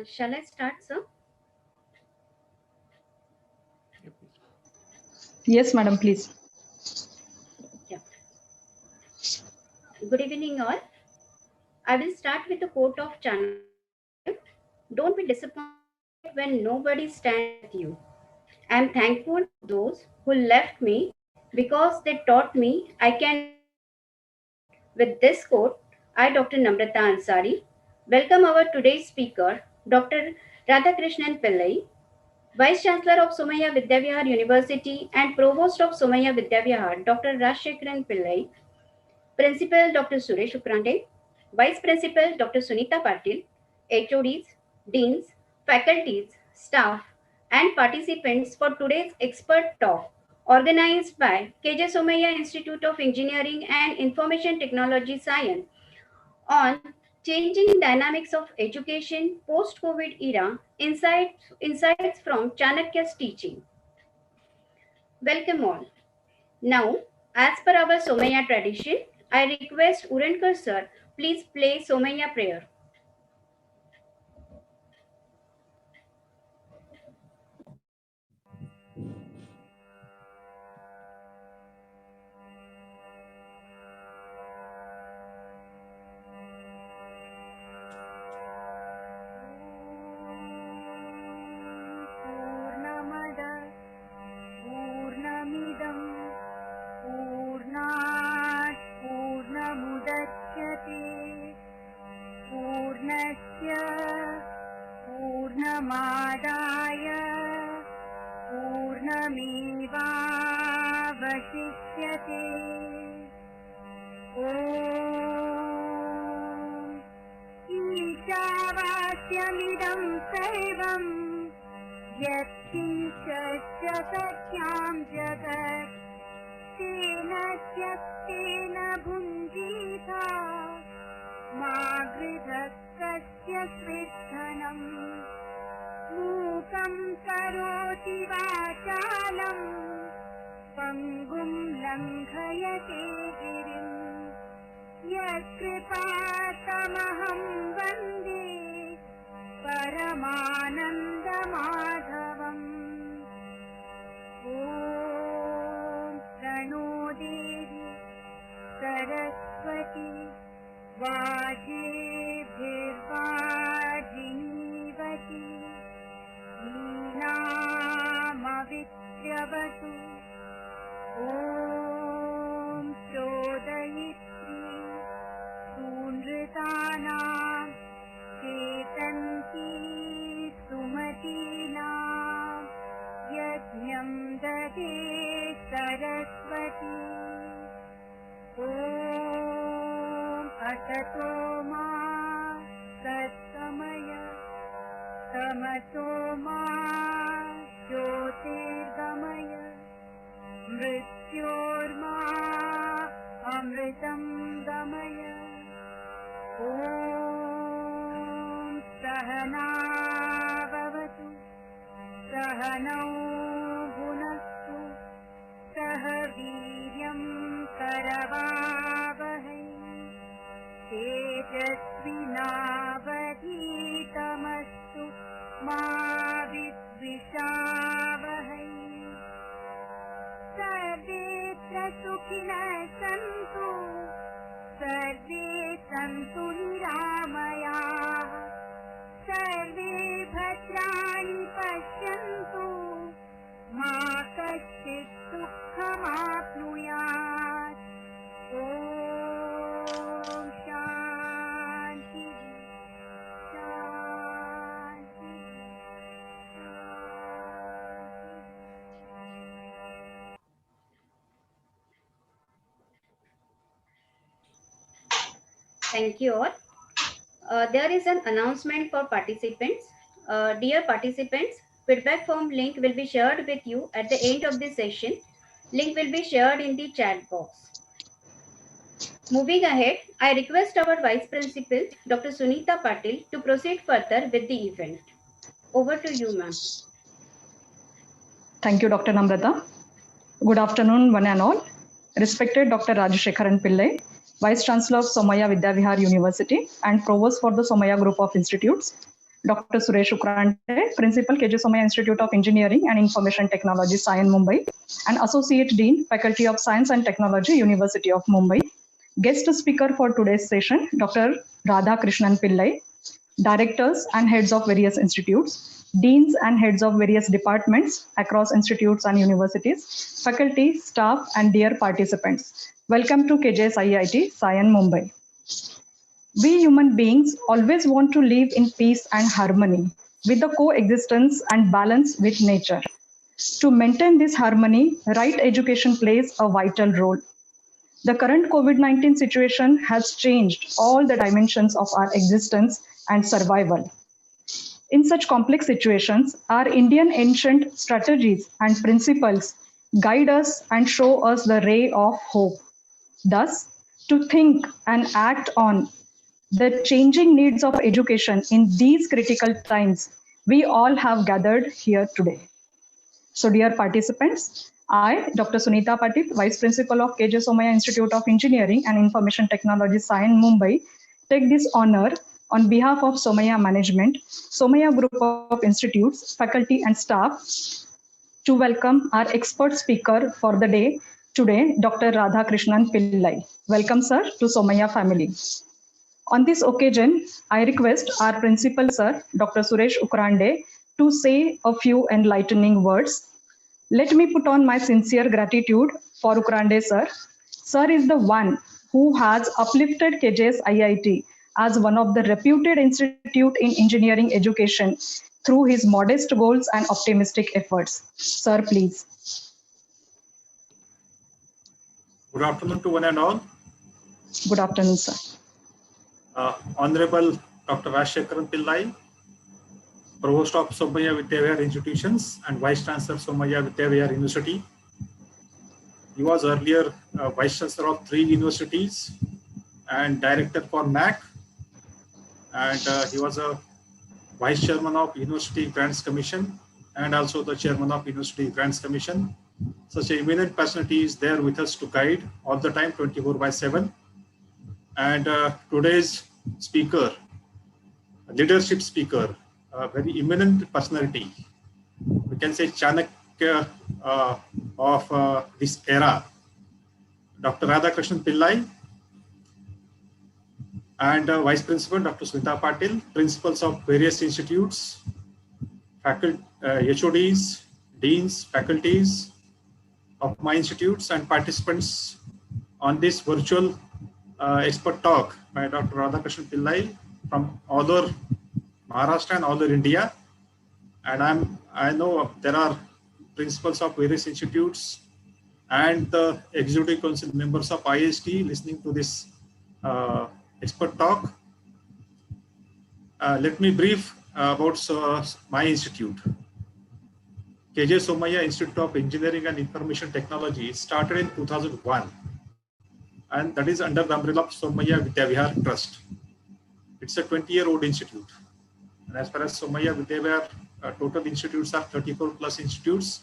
Shall I start, sir? Yes, madam, please. Yeah. Good evening, all. I will start with a quote of Chanakya. Don't be disappointed when nobody stands with you. I am thankful to those who left me because they taught me I can do anything. With this quote, I, Dr. Namrata Ansari, welcome our today's speaker, Dr. RadhaKrishnan Pillai, Vice Chancellor of Somaiya Vidyavihar University and Provost of Somaiya Vidyavihar, Dr. RadhaKrishnan Pillai, Principal Dr. Suresh Ukrande, Vice Principal Dr. Sunita Patil, HODs, Deans, faculties, staff, and participants for today's expert talk organized by KJ Somaiya Institute of Engineering and Information Technology Science on changing dynamics of education post-COVID era, insights from Chanakya's teaching. Welcome all. Now, as per our Somaiya tradition, I request Urankar sir, please play Somaiya prayer. पूर्णमादाय पूर्णमेवावशिष्यते ॐ ईशावास्यमिदं सर्वं यत्किञ्च जगत्यां जगत् तेन त्यक्तेन भुञ्जीता मा गृधस्य स्विद्धनम् मूकं करोति वाचालं पङ्गुं लङ्घयते गिरिं यत्कृपातमहं वन्दे परमानन्दमाधवम् ॐ प्रणो देवी सरस्वती वाजेभिर्वाजिनीवती ीनामविद्यवतु ॐ चोदयित्री सूनृतानां चेतन्ती सुमतीनां यज्ञं ददे सरस्वती ॐ असतो मा सत्समय तमसो मा ज्योतिर्गमय मृत्योर्मा अमृतं गमय ॐ सहनावतु सहनौ भुनक्तु सह वीर्यं करवावहै तेजस्विनावधीतमस्तु मा विद्विषावहै सर्वेऽत्र सुखिनः सन्तु सर्वे सन्तु निरामयाः सर्वे भद्राणि पश्यन्तु मा कश्चित् दुःखमाप्नुयात् ॐ शान्ति शान्ति Thank you all. There is an announcement for participants. Dear participants, feedback form link will be shared with you at the end of this session. Link will be shared in the chat box. Moving ahead, I request our Vice Principal, Dr. Sunita Patil, to proceed further with the event. Over to you, ma'am. Thank you, Dr. Namrata. Good afternoon, one and all. Respected Dr. RadhaKrishnan Pillai, Vice Chancellor of Somaiya Vidyavihar University and Provost for the Somaiya Group of Institutes. Dr. Suresh Ukrante, Principal KJ Somaya Institute of Engineering and Information Technology, Sion, Mumbai, and Associate Dean, Faculty of Science and Technology, University of Mumbai. Guest speaker for today's session, Dr. RadhaKrishnan Pillai, directors and heads of various institutes, deans and heads of various departments across institutes and universities, faculty, staff, and dear participants. Welcome to KJS IIT, Sion, Mumbai. We human beings always want to live in peace and harmony with the coexistence and balance with nature. To maintain this harmony, right education plays a vital role. The current COVID-19 situation has changed all the dimensions of our existence and survival. In such complex situations, our Indian ancient strategies and principles guide us and show us the ray of hope. Thus, to think and act on the changing needs of education in these critical times, we all have gathered here today. So, dear participants, I, Dr. Sunita Patil, Vice Principal of KJ Somaya Institute of Engineering and Information Technology, Sion, Mumbai, take this honor on behalf of Somaya Management, Somaya Group of Institutes, faculty and staff to welcome our expert speaker for the day today, Dr. RadhaKrishnan Pillai. Welcome, sir, to Somaya family. On this occasion, I request our principal, sir, Dr. Suresh Ukrande, to say a few enlightening words. Let me put on my sincere gratitude for Ukrande, sir. Sir is the one who has uplifted KJS IIT as one of the reputed institute in engineering education through his modest goals and optimistic efforts. Sir, please. Good afternoon to one and all. Good afternoon, sir. Honorable Dr. RadhaKrishnan Pillai, Provost of Somaya Vidyavihar Institutions and Vice Chancellor Somaya Vidyavihar University. He was earlier Vice Chancellor of 3 universities and Director for NAC. And he was a Vice Chairman of University Grants Commission and also the Chairman of University Grants Commission. Such an eminent personality is there with us to guide all the time, 24/7. And today's speaker, leadership speaker, a very eminent personality, we can say Chanakya of this era, Dr. RadhaKrishnan Pillai, and Vice Principal Dr. Sunita Patil, principals of various institutes, faculty, HODs, deans, faculties of my institutes, and participants on this virtual expert talk by Dr. RadhaKrishnan Pillai from all over Maharashtra and all over India. And I know there are principals of various institutes and the executive council members of IST listening to this expert talk. Let me brief about my institute. KJ Somaya Institute of Engineering and Information Technology started in 2001, and that is under the umbrella of Somaya Vidyavihar Trust. It's a 20-year-old institute. And as far as Somaya Vidyavihar total institutes are 34 plus institutes,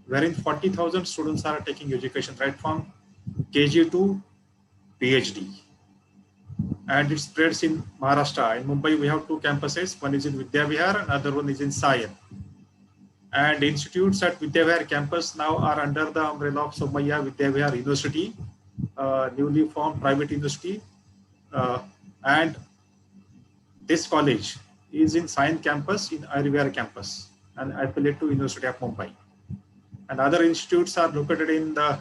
wherein 40,000 students are taking education right from KG to PhD. And it spreads in Maharashtra. In Mumbai, we have 2 campuses. One is in Vidyavihar, another one is in Sion. And institutes at Vidyavihar campus now are under the umbrella of Somaya Vidyavihar University, newly formed private university. And this college is in Sion campus, in Ayurveda campus, and affiliated to University of Mumbai. And other institutes are located in the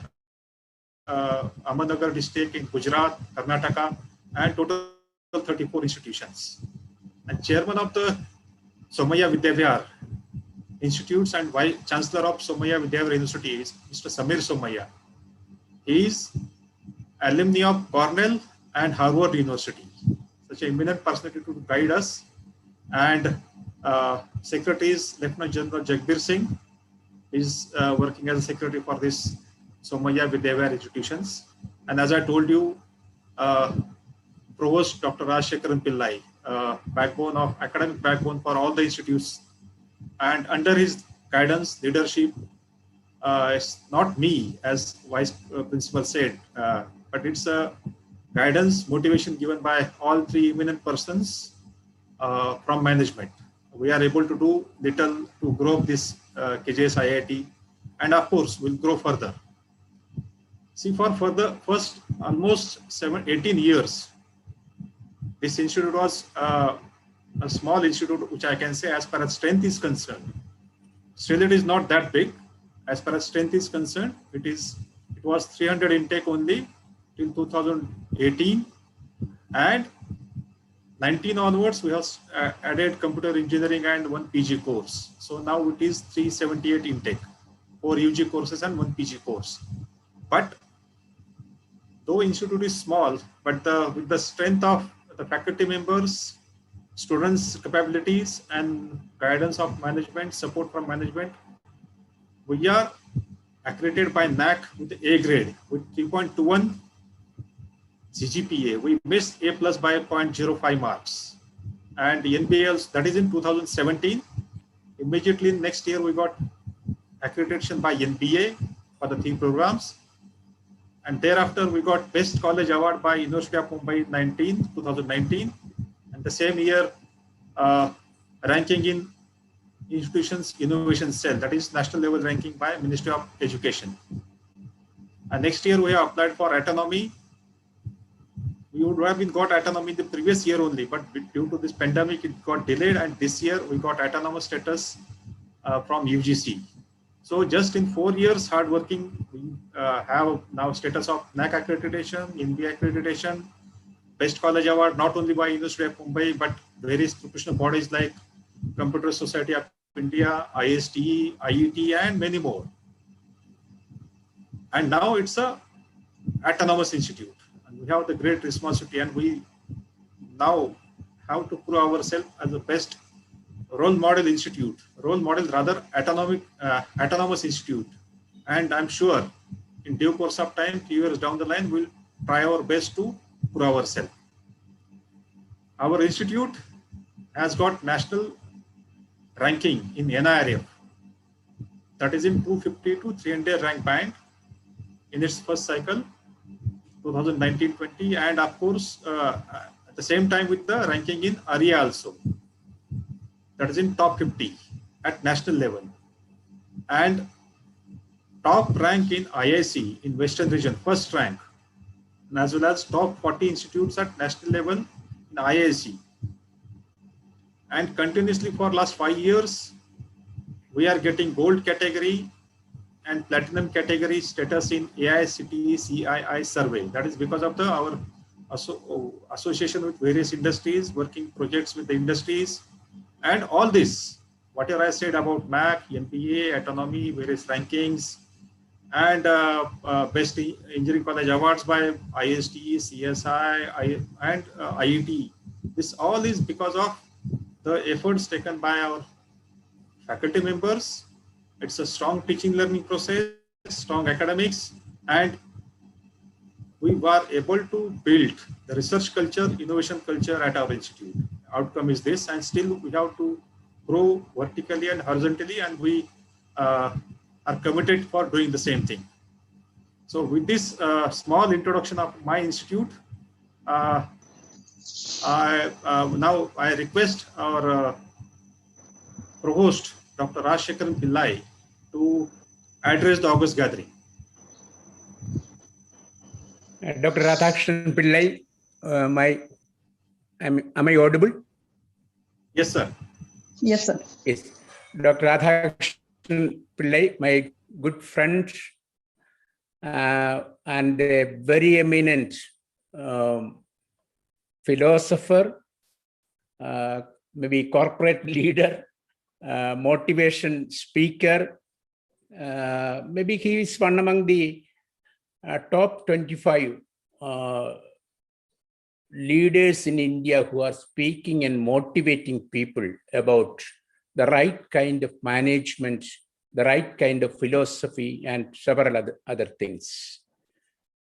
Ahmednagar district in Gujarat, Karnataka, and total 34 institutions. And chairman of the Somaya Vidyavihar Institutes and Vice Chancellor of Somaya Vidyavihar University is Mr. Samir Somaya. He is alumni of Cornell and Harvard University. Such an eminent personality to guide us. And Secretary is Lieutenant General Jagbir Singh. Is working as a secretary for this Somaya Vidyavihar institutions. And as I told you, Provost Dr. RadhaKrishnan Pillai, academic backbone for all the institutes. And under his guidance, leadership, it's not me, as Vice Principal said, but it's a guidance, motivation given by all 3 eminent persons from management. We are able to do little to grow this KJS IIT, and of course, we'll grow further. See, for the first almost 18 years, this institute was a small institute, which I can say as far as strength is concerned. Still, it is not that big. As far as strength is concerned, it was 300 intake only till 2018, and 19 onwards we have added computer engineering and one PG course. So now it is 378 intake, 4 UG courses and 1 PG course. But though institute is small, but with the strength of the faculty members, students' capabilities, and guidance of management, support from management, we are accredited by NAC with A grade with 3.21 CGPA. We missed A plus by 0.05 marks. And NBAs, that is in 2017. Immediately next year, we got accreditation by NBA for the 3 programs. And thereafter, we got Best College Award by University of Mumbai 2019. And the same year, ranking in institutions innovation cell, that is national level ranking by Ministry of Education. And next year, we have applied for autonomy. We would have got autonomy the previous year only, but due to this pandemic, it got delayed. And this year, we got autonomous status from UGC. So just in 4 years, hard working, we have now status of NAC accreditation, NBA accreditation, Best College Award, not only by University of Mumbai, but various professional bodies like Computer Society of India, ISTE, IET, and many more. And now it's a autonomous institute. And we have the great responsibility, and we now have to prove ourselves as the best autonomous institute. And I'm sure in due course of time, 2 years down the line, we'll try our best to prove ourselves. Our institute has got national ranking in NIRF, that is in 250 to 300 rank band in its first cycle, 2019-20, and of course, at the same time with the ranking in ARIA also, that is in top 50 at national level, and top rank in IIC in Western region, first rank, and as well as top 40 institutes at national level in IIC. And continuously for last 5 years, we are getting gold category and platinum category status in AICTE CII survey. That is because of our association with various industries, working projects with the industries, and all this, whatever I said about MAC, NPA, autonomy, various rankings, and best engineering college awards by ISTE, CSI, and IET. This all is because of the efforts taken by our faculty members. It's a strong teaching learning process, strong academics, and we were able to build the research culture, innovation culture at our institute. Outcome is this, and still we have to grow vertically and horizontally, and we are committed for doing the same thing. So with this small introduction of my institute, now I request our Provost, Dr. RadhaKrishnan Pillai, to address the August gathering. Dr. RadhaKrishnan Pillai, am I audible? Yes, sir. Yes, sir. Yes. Dr. RadhaKrishnan Pillai, my good friend and a very eminent philosopher, maybe corporate leader, motivation speaker. Maybe he is one among the top 25 leaders in India who are speaking and motivating people about the right kind of management, the right kind of philosophy, and several other things.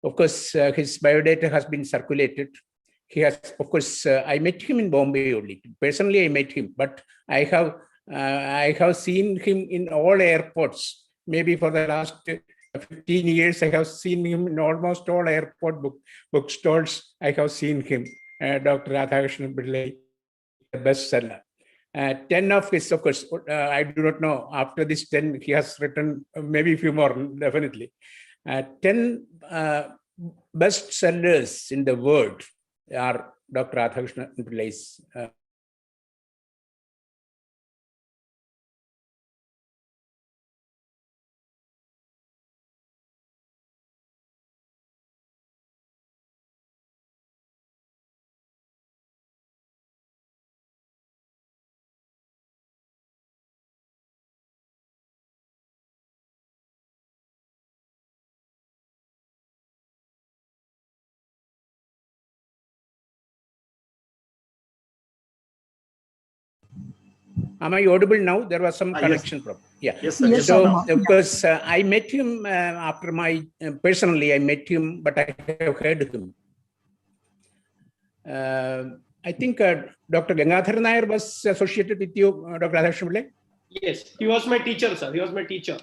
Of course, his biodata has been circulated. He has, of course, I met him in Bombay only. Personally, I met him, but I have seen him in all airports. Maybe for the last 15 years, I have seen him in almost all airport book stalls. I have seen him, Dr. RadhaKrishnan Pillai. bestseller. 10 of his, of course, I do not know. After this 10, he has written maybe a few more, definitely. 10 bestsellers in the world are Dr. RadhaKrishnan Pillai's. Am I audible now? There was some connection problem. Yeah. Yes, sir. Yes, So, sir. of course, I met him after my, personally, I met him, but I have heard him. I think Dr. Gangadhar Nair was associated with you, Dr. RadhaKrishnan Pillai? Yes, he was my teacher, sir. He was my teacher.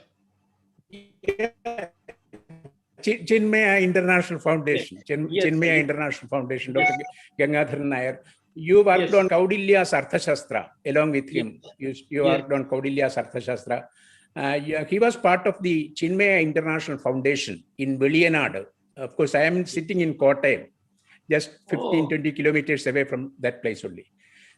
Chinmaya International Foundation. Yes, Chinmaya yes. International Foundation, Yes. Dr. Gangadhar Nair. You worked Yes. on Kaudilya's Arthashastra along with him. You Yes. worked on Kaudilya's Arthashastra. Yeah, he was part of the Chinmaya International Foundation in Veliyanadu. Of course, I am sitting in Kottayam, just 15, 20 kilometers away from that place only.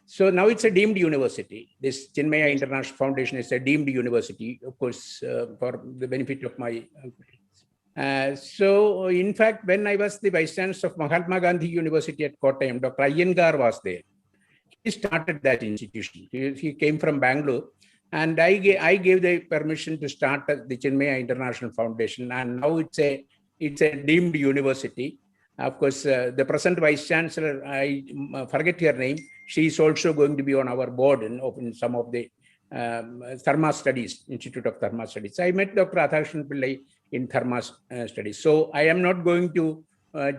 So now it's a deemed university. This Chinmaya International Foundation is a deemed university, of course, for the benefit of my. So in fact, when I was the vice chancellor of Mahatma Gandhi University at Kottayam, Dr. Iyengar was there. He started that institution. He came from Bangalore, and I gave the permission to start the Chinmaya International Foundation, and now it's a deemed university. Of course, the present vice chancellor, I forget her name. She is also going to be on our board in some of the Therma Studies, Institute of Therma Studies. I met Dr. RadhaKrishnan Pillai in Therma Studies. So I am not going to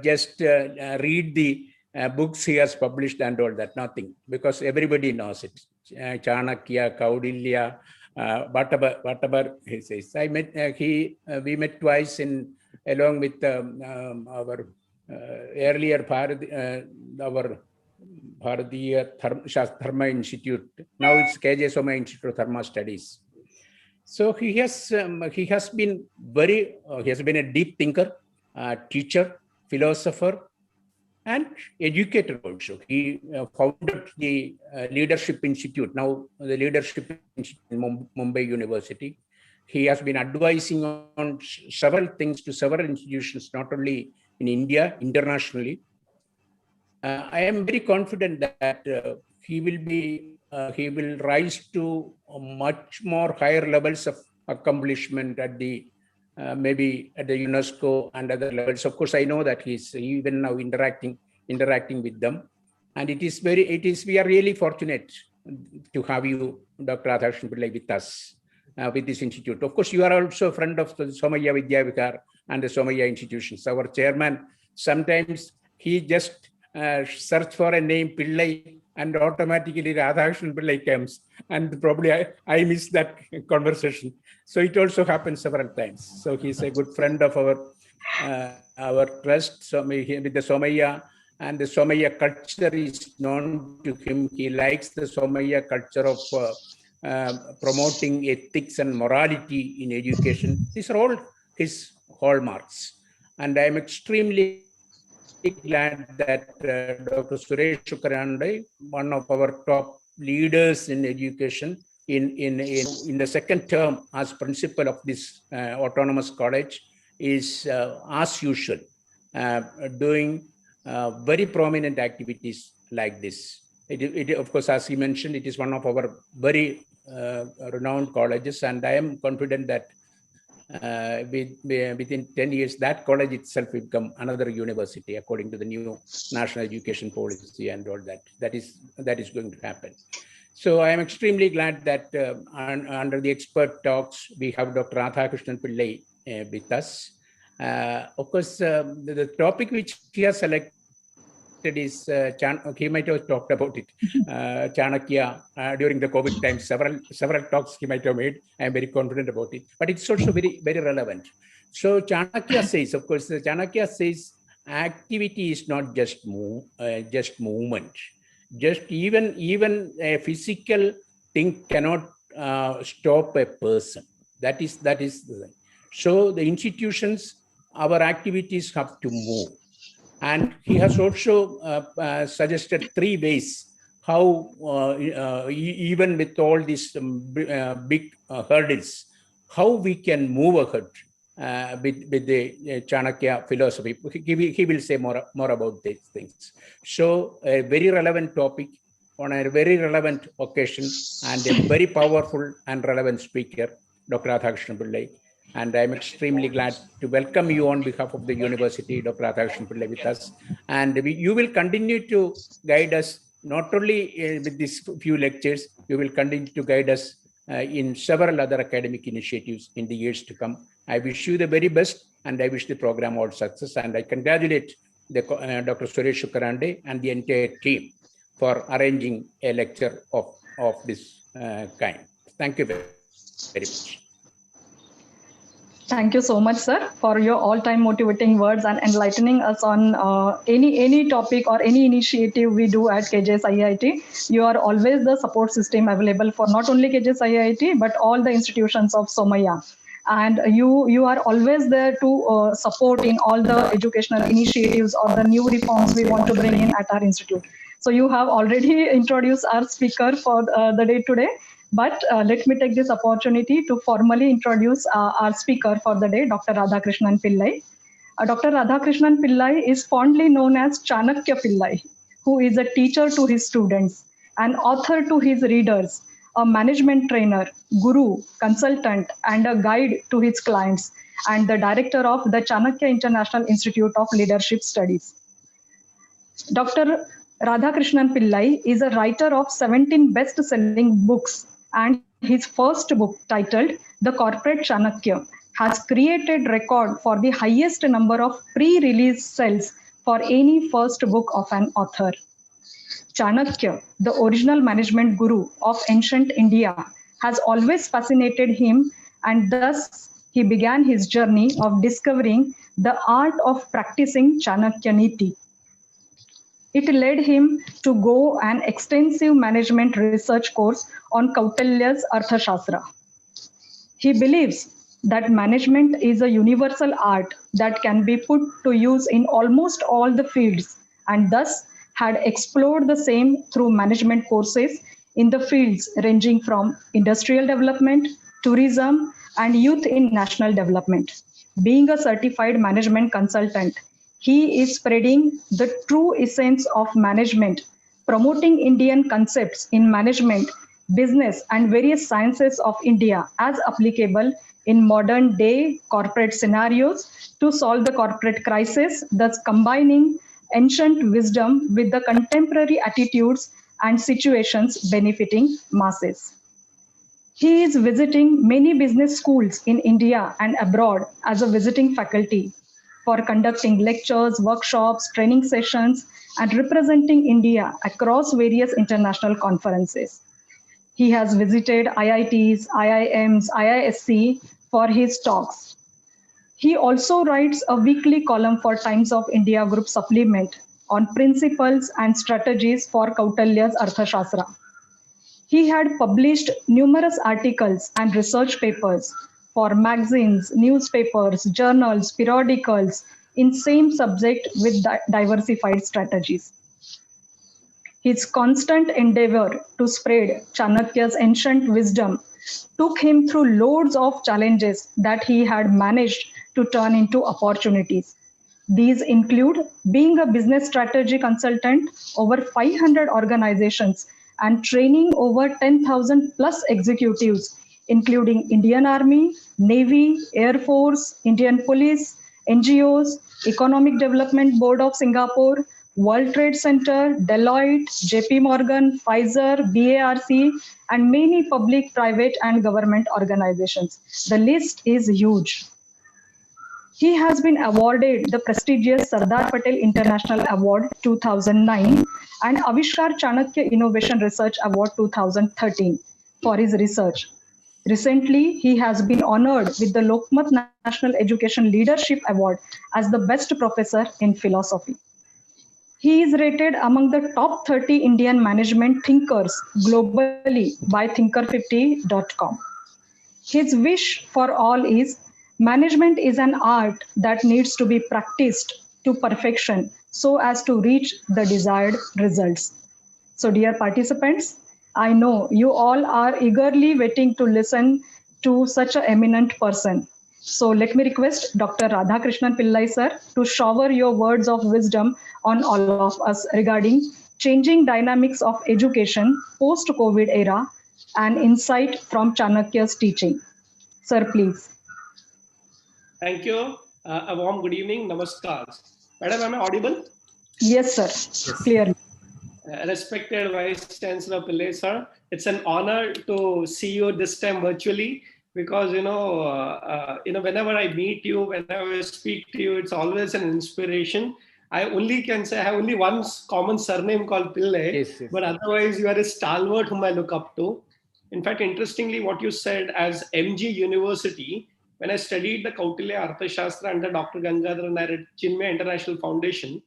just read the books he has published and all that, nothing, because everybody knows it. Chanakya, Kaudilya, whatever he says. I met, we met twice along with our earlier our Bharatiya Therma Institute. Now it's KJ Somaya Institute of Therma Studies. So he has been a deep thinker, teacher, philosopher, and educator also. He founded the Leadership Institute, now the Leadership Institute in Mumbai University. He has been advising on several things to several institutions, not only in India, internationally. I am very confident that he will rise to much more higher levels of accomplishment at the maybe at the UNESCO and other levels. Of course, I know that he's even now interacting with them, and we are really fortunate to have you, Dr. RadhaKrishnan Pillai, with us with this institute. Of course, you are also a friend of the Somaya Vidya Vikar and the Somaya institutions. Our chairman, sometimes he just search for a name Pillai and automatically RadhaKrishnan Pillai comes, and probably I missed that conversation. So it also happens several times. So he's a good friend of our trust, with the Somaya, and the Somaya culture is known to him. He likes the Somaya culture of promoting ethics and morality in education. These are all his hallmarks. And I'm extremely glad that Dr. Suresh Shukranande, one of our top leaders in education, in the second term as principal of this autonomous college, is as usual doing very prominent activities like this. It, of course, as he mentioned, it is one of our very renowned colleges, and I am confident that within 10 years, that college itself will become another university according to the new national education policy and all that. That is going to happen. So I am extremely glad that under the expert talks, we have Dr. RadhaKrishnan Pillai with us. Of course, the topic which he has selected is, he might have talked about it, Chanakya during the COVID times. Several talks he might have made. I am very confident about it, but it's also very, very relevant. So Chanakya says, of course, Chanakya says activity is not just movement. Just even a physical thing cannot stop a person. That is the thing. So the institutions, our activities have to move. And he has also suggested 3 ways how, even with all these big hurdles, how we can move ahead with the Chanakya philosophy. He will say more about these things. So a very relevant topic on a very relevant occasion, and a very powerful and relevant speaker, Dr. RadhaKrishnan Pillai. And I'm extremely glad to welcome you on behalf of the university, Dr. RadhaKrishnan Pillai, with us. And you will continue to guide us, not only with these few lectures, you will continue to guide us in several other academic initiatives in the years to come. I wish you the very best, and I wish the program all success. And I congratulate Dr. Suresh Shukarande and the entire team for arranging a lecture of this kind. Thank you very much. Thank you so much, sir, for your all-time motivating words and enlightening us on any topic or any initiative we do at KJS IIT. You are always the support system available for not only KJS IIT, but all the institutions of Somaiya. And you are always there to support in all the educational initiatives or the new reforms we want to bring in at our institute. So you have already introduced our speaker for the day today. But let me take this opportunity to formally introduce our speaker for the day, Dr. RadhaKrishnan Pillai. Dr. RadhaKrishnan Pillai is fondly known as Chanakya Pillai, who is a teacher to his students, an author to his readers, a management trainer, guru, consultant, and a guide to his clients, and the director of the Chanakya International Institute of Leadership Studies. Dr. RadhaKrishnan Pillai is a writer of 17 best-selling books, and his first book, titled The Corporate Chanakya, has created record for the highest number of pre-release sales for any first book of an author. Chanakya, the original management guru of ancient India, has always fascinated him, and thus he began his journey of discovering the art of practicing Chanakya Niti. It led him to go an extensive management research course on Kautilya's Arthashastra. He believes that management is a universal art that can be put to use in almost all the fields, and thus had explored the same through management courses in the fields ranging from industrial development, tourism, and youth in national development. Being a certified management consultant, he is spreading the true essence of management, promoting Indian concepts in management, business, and various sciences of India as applicable in modern day corporate scenarios to solve the corporate crisis, thus combining ancient wisdom with the contemporary attitudes and situations benefiting masses. He is visiting many business schools in India and abroad as a visiting faculty for conducting lectures, workshops, training sessions, and representing India across various international conferences. He has visited IITs, IIMs, IISc for his talks. He also writes a weekly column for Times of India Group supplement on principles and strategies for Kautilya's Arthashastra. He had published numerous articles and research papers for magazines, newspapers, journals, periodicals in same subject with diversified strategies. His constant endeavor to spread Chanakya's ancient wisdom took him through loads of challenges that he had managed to turn into opportunities. These include being a business strategy consultant over 500 organizations and training over 10,000 plus executives, including Indian Army, Navy, Air Force, Indian Police, NGOs, Economic Development Board of Singapore, World Trade Center, Deloitte, JP Morgan, Pfizer, BARC, and many public, private, and government organizations. The list is huge. He has been awarded the prestigious Sardar Patel International Award 2009 and Avishkar Chanakya Innovation Research Award 2013 for his research. Recently, he has been honored with the Lokmat National Education Leadership Award as the best professor in philosophy. He is rated among the top 30 Indian management thinkers globally by thinker50.com. His wish for all is management is an art that needs to be practiced to perfection so as to reach the desired results. So, dear participants, I know you all are eagerly waiting to listen to such an eminent person. So, let me request Dr. RadhaKrishnan Pillai sir to shower your words of wisdom on all of us regarding changing dynamics of education post COVID era and insight from Chanakya's teaching. Sir, please. Thank you. A warm good evening. Namaskar. Madam, am I audible? Yes, sir. Yes. Clearly. Respected Vice Chancellor Pillai, sir, it's an honor to see you this time virtually because whenever I meet you, whenever I speak to you, it's always an inspiration. I only can say I have only one common surname called Pillai, Yes, yes. but otherwise you are a stalwart whom I look up to. In fact, interestingly, what you said as MG University, when I studied the Kautilya Arthashastra under Dr. Gangadhar Nair at Chinmay International Foundation,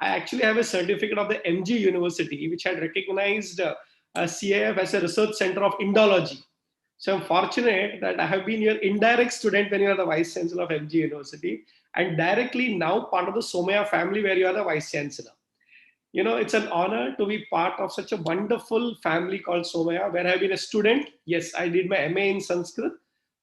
I actually have a certificate of the MG University, which had recognized CIF as a research center of Indology. So I'm fortunate that I have been your indirect student when you are the Vice Chancellor of MG University, and directly now part of the Somaya family where you are the Vice Chancellor. You know, it's an honor to be part of such a wonderful family called Somaya, where I've been a student. Yes, I did my MA in Sanskrit.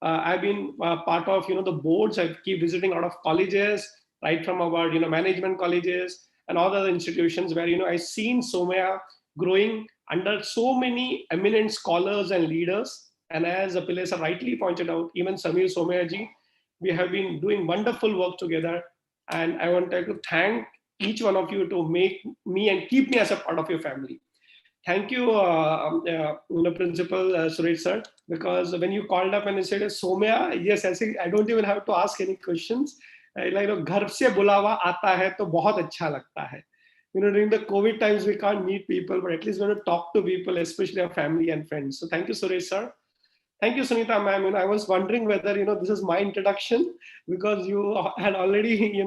I've been part of, the boards. I keep visiting a lot of colleges, right from our, management colleges and all other institutions where, I've seen Somaya growing under so many eminent scholars and leaders. And as Pillai rightly pointed out, even Samir Somayaji, we have been doing wonderful work together. And I want to thank each one of you to make me and keep me as a part of your family. Thank you, Principal Suresh sir, because when you called up and you said Somya, yes, I don't even have to ask any questions. घर से बुलावा आता है तो बहुत अच्छा लगता है. During the COVID times, we can't meet people, but at least we want to talk to people, especially our family and friends. So thank you, Suresh sir. Thank you, Sunita ma'am. I was wondering whether this is my introduction because you had already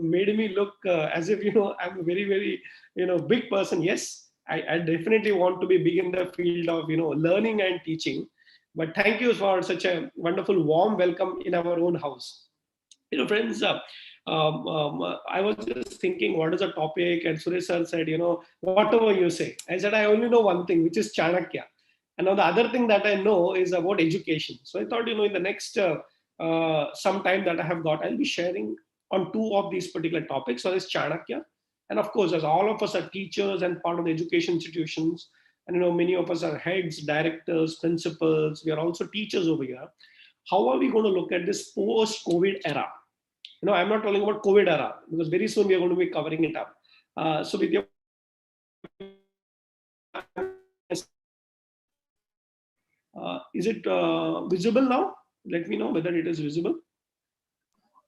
made me look as if I'm a very very big person. Yes, I definitely want to be big in the field of learning and teaching. But thank you for such a wonderful warm welcome in our own house. Friends. I was just thinking, what is the topic? And Suresh sir said, whatever you say. I said, I only know one thing, which is Chanakya. And now the other thing that I know is about education. So I thought, in the next some time that I have got, I'll be sharing on two of these particular topics. One is Chanakya. And of course, as all of us are teachers and part of the education institutions, and many of us are heads, directors, principals, we are also teachers over here. How are we going to look at this post-COVID era? I'm not talking about COVID era because very soon we are going to be covering it up. So with your is it visible now? Let me know whether it is visible.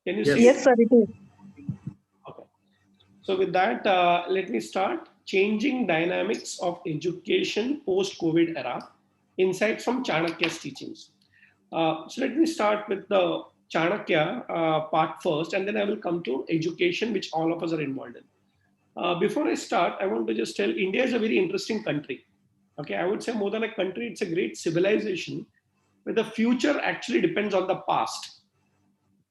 Can you see? Yes, sir, it is. Okay. So with that, let me start. Changing dynamics of education post-COVID era. Insights from Chanakya's teachings. So let me start with the Chanakya part first, and then I will come to education, which all of us are involved in. Before I start, I want to just tell India is a very interesting country. Okay, I would say more than a country, it's a great civilization where the future actually depends on the past.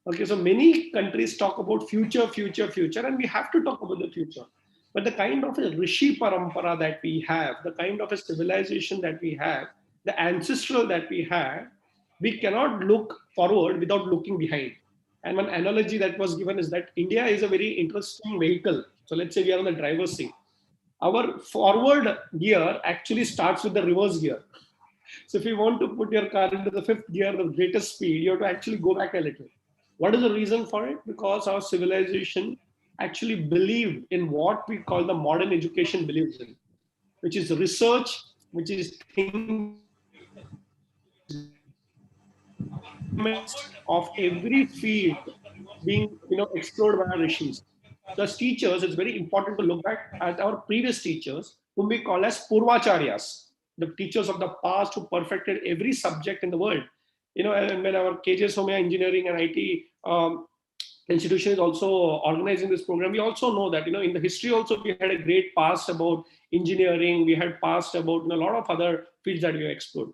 Okay, so many countries talk about future, future, future, and we have to talk about the future. But the kind of a Rishi Parampara that we have, the kind of a civilization that we have, the ancestral that we have, we cannot look forward without looking behind. And one analogy that was given is that India is a very interesting vehicle. So let's say we are on the driver's seat. Our forward gear actually starts with the reverse gear. So if you want to put your car into the fifth gear, the greatest speed, you have to actually go back a little. What is the reason for it? Because our civilization actually believed in what we call the modern education believes in, which is research, which is thinking of every field being explored by our rishis. So as teachers, it's very important to look back at our previous teachers, whom we call as Purvacharyas, the teachers of the past who perfected every subject in the world. And when our KJ Somaya Engineering and IT institution is also organizing this program. We also know that, in the history also we had a great past about engineering. We had past about a lot of other fields that we have explored.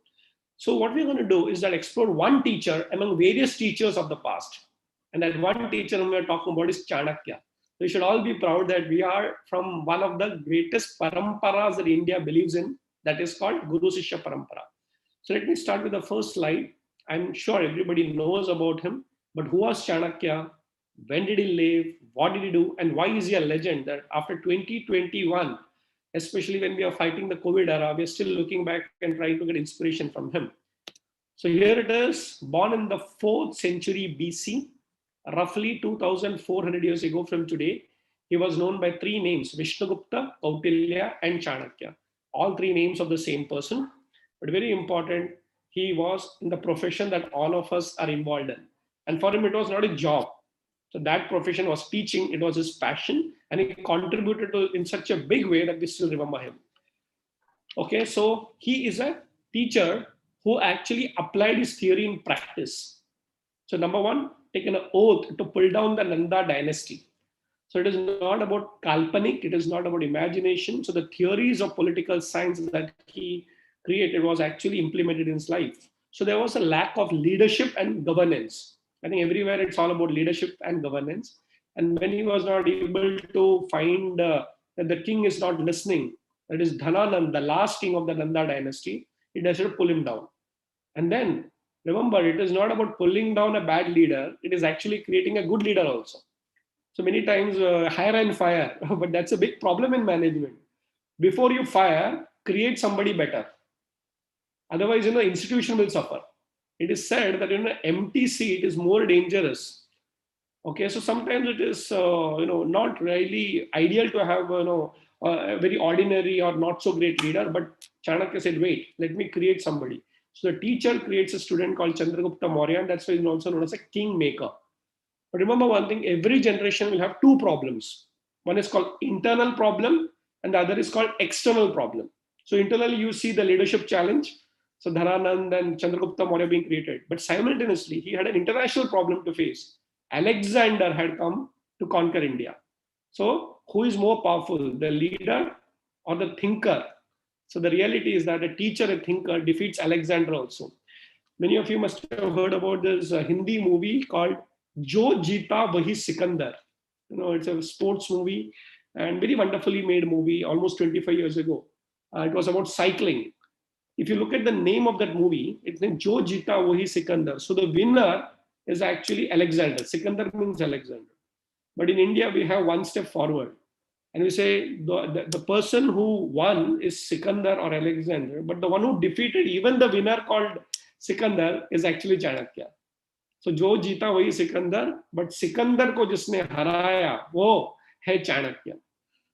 So what we're going to do is that explore one teacher among various teachers of the past. And that one teacher whom we're talking about is Chanakya. We should all be proud that we are from one of the greatest paramparas that India believes in, that is called Guru Sishya Parampara. So let me start with the first slide. I'm sure everybody knows about him, but who was Chanakya? When did he live? What did he do? And why is he a legend? That after 2021, especially when we are fighting the COVID era, we are still looking back and trying to get inspiration from him. So here it is, born in the 4th century BC, roughly 2,400 years ago from today. He was known by 3 names: Vishnugupta, Kautilya, and Chanakya. All 3 names of the same person. But very important, he was in the profession that all of us are involved in. And for him, it was not a job. So that profession was teaching. It was his passion, and he contributed to in such a big way that we still remember him. Okay, so he is a teacher who actually applied his theory in practice. So number one, taken an oath to pull down the Nanda dynasty. So it is not about kalpanik, it is not about imagination. So the theories of political science that he created was actually implemented in his life. So there was a lack of leadership and governance. I think everywhere it's all about leadership and governance. And when he was not able to find that the king is not listening, that is Dhananand, the last king of the Nanda dynasty, he decided to pull him down. And then remember, it is not about pulling down a bad leader, it is actually creating a good leader also. So many times hire and fire, but that's a big problem in management. Before you fire, create somebody better. Otherwise, institution will suffer. It is said that empty seat is more dangerous. Okay, so sometimes it is not really ideal to have a very ordinary or not so great leader. But Chanakya said, wait, let me create somebody. So the teacher creates a student called Chandragupta Maurya, and that's why he's also known as a kingmaker. But remember one thing, every generation will have 2 problems. One is called internal problem, and the other is called external problem. So internally, you see the leadership challenge. So Dhananand and Chandragupta Maurya being created. But simultaneously, he had an international problem to face. Alexander had come to conquer India. So who is more powerful, the leader or the thinker? So the reality is that a teacher, a thinker, defeats Alexander also. Many of you must have heard about this Hindi movie called Jo Jeeta Wahi Sikandar. It's a sports movie and very wonderfully made movie almost 25 years ago. It was about cycling. If you look at the name of that movie, it's named Jo Jeeta Wahi Sikandar. So the winner is actually Alexander. Sikandar means Alexander. But in India, we have one step forward. And we say the person who won is Sikandar or Alexander, but the one who defeated even the winner called Sikandar is actually Chanakya. So Jo Jeeta Wahi Sikandar, but Sikandar ko jisne haraya, wo hai Chanakya.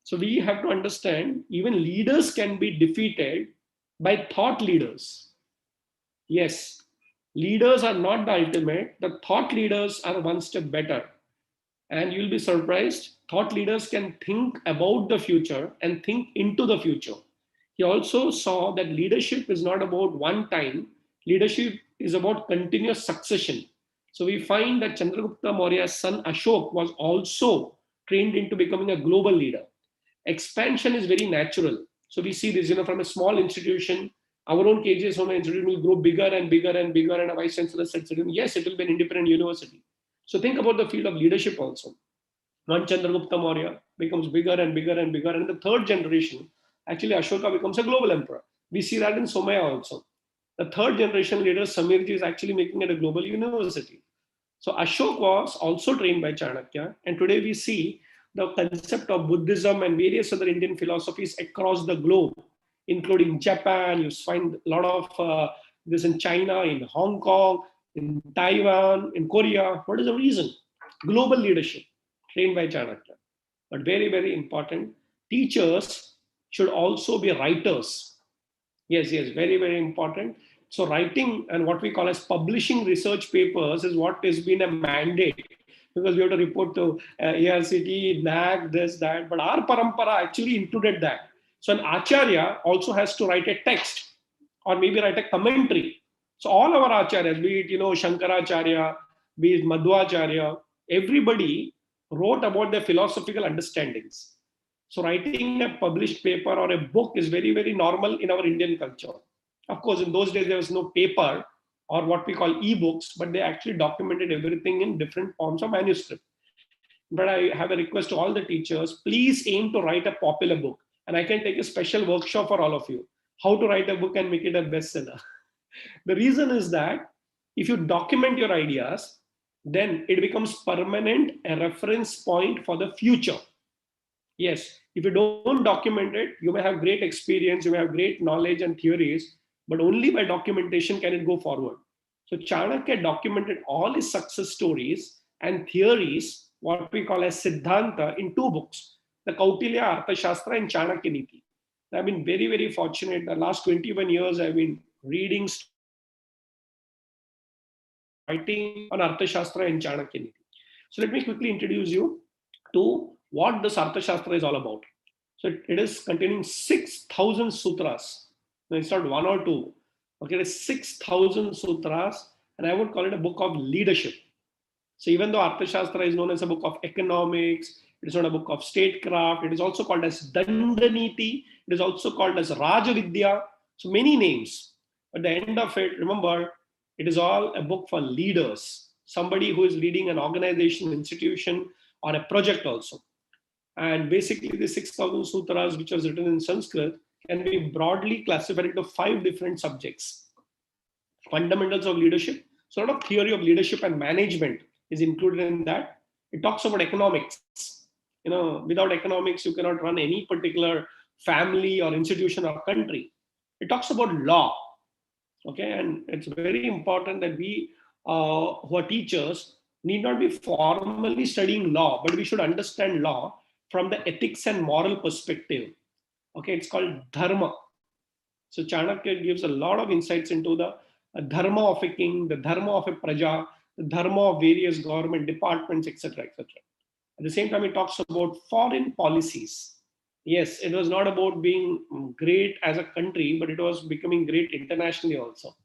So we have to understand even leaders can be defeated by thought leaders. Yes, leaders are not the ultimate. The thought leaders are one step better. And you'll be surprised, thought leaders can think about the future and think into the future. He also saw that leadership is not about one time, leadership is about continuous succession. So we find that Chandragupta Maurya's son Ashok was also trained into becoming a global leader. Expansion is very natural. So we see this, from a small institution, our own KJS Home Institute will grow bigger and bigger and bigger, and a vice chancellor said, yes, it will be an independent university. So think about the field of leadership also. One Chandragupta Maurya becomes bigger and bigger and bigger. And in the 3rd generation, actually Ashoka becomes a global emperor. We see that in Somaya also. The 3rd generation leader, Samirji, is actually making it a global university. So Ashok was also trained by Chanakya. And today we see the concept of Buddhism and various other Indian philosophies across the globe, including Japan. You find a lot of this in China, in Hong Kong, in Taiwan, in Korea. What is the reason? Global leadership trained by Chanakya. But very, very important, teachers should also be writers. Yes, very, very important. So writing and what we call as publishing research papers is what has been a mandate, because we have to report to ARCT, NAC, this, that. But our parampara actually included that. So an acharya also has to write a text or maybe write a commentary. So all our acharyas, be it Shankaracharya, be it Madhvacharya, everybody wrote about their philosophical understandings. So writing a published paper or a book is very, very normal in our Indian culture. Of course, in those days, there was no paper or what we call e-books, but they actually documented everything in different forms of manuscript. But I have a request to all the teachers, please aim to write a popular book. And I can take a special workshop for all of you, how to write a book and make it a bestseller. The reason is that if you document your ideas, then it becomes permanent, a reference point for the future. Yes, if you don't document it, you may have great experience, you may have great knowledge and theories, but only by documentation can it go forward. So Chanakya documented all his success stories and theories, what we call as Siddhanta, in 2 books, the Kautilya Arthashastra and Chanakya Niti. I've been very, very fortunate. The last 21 years, I've been reading, writing on Arthashastra and Chanakya Niti. So let me quickly introduce you to what this Arthashastra is all about. So it is containing 6,000 sutras. No, it's not 1 or 2. Okay, it's 6,000 sutras, and I would call it a book of leadership. So even though Arthashastra is known as a book of economics, it is not a book of statecraft, it is also called as Dandaniti, it is also called as Rajavidya, so many names. At the end of it, remember, it is all a book for leaders, somebody who is leading an organization, institution, or a project also. And basically the 6,000 sutras, which was written in Sanskrit, can be broadly classified into 5 different subjects. Fundamentals of leadership, sort of theory of leadership and management is included in that. It talks about economics. Without economics, you cannot run any particular family or institution or country. It talks about law. Okay, and it's very important that we who are teachers need not be formally studying law, but we should understand law from the ethics and moral perspective. Okay, it's called dharma. So Chanakya gives a lot of insights into the dharma of a king, the dharma of a praja, the dharma of various government departments, etc., etc. At the same time, it talks about foreign policies. Yes, it was not about being great as a country, but it was becoming great internationally also.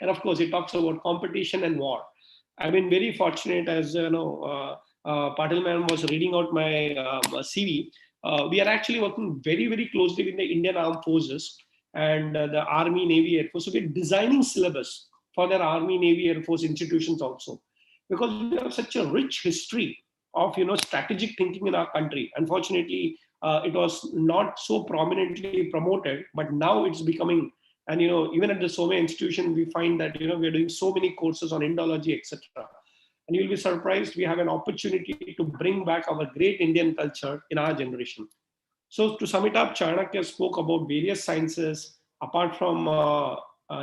And of course, it talks about competition and war. I've been very fortunate, as Patil ma'am was reading out my CV. We are actually working very, very closely with the Indian Armed Forces and the Army, Navy, Air Force. So we're designing syllabus for their Army, Navy, Air Force institutions also, because we have such a rich history of strategic thinking in our country. Unfortunately, it was not so prominently promoted, but now it's becoming. And even at the Somya institution, we find that we are doing so many courses on Indology, etc. And you'll be surprised, we have an opportunity to bring back our great Indian culture in our generation. So to sum it up, Chanakya spoke about various sciences apart from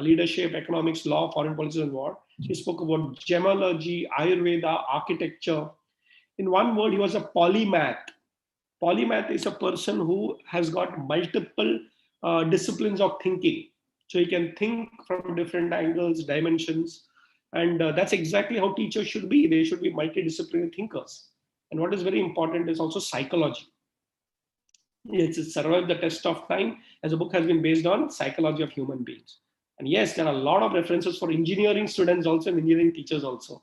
leadership, economics, law, foreign policy, and war. He spoke about gemology, Ayurveda, architecture. In one word, he was a polymath. Polymath is a person who has got multiple disciplines of thinking. So he can think from different angles, dimensions. And that's exactly how teachers should be. They should be multidisciplinary thinkers. And what is very important is also psychology. It's survived the test of time, as a book has been based on psychology of human beings. And yes, there are a lot of references for engineering students also and engineering teachers also.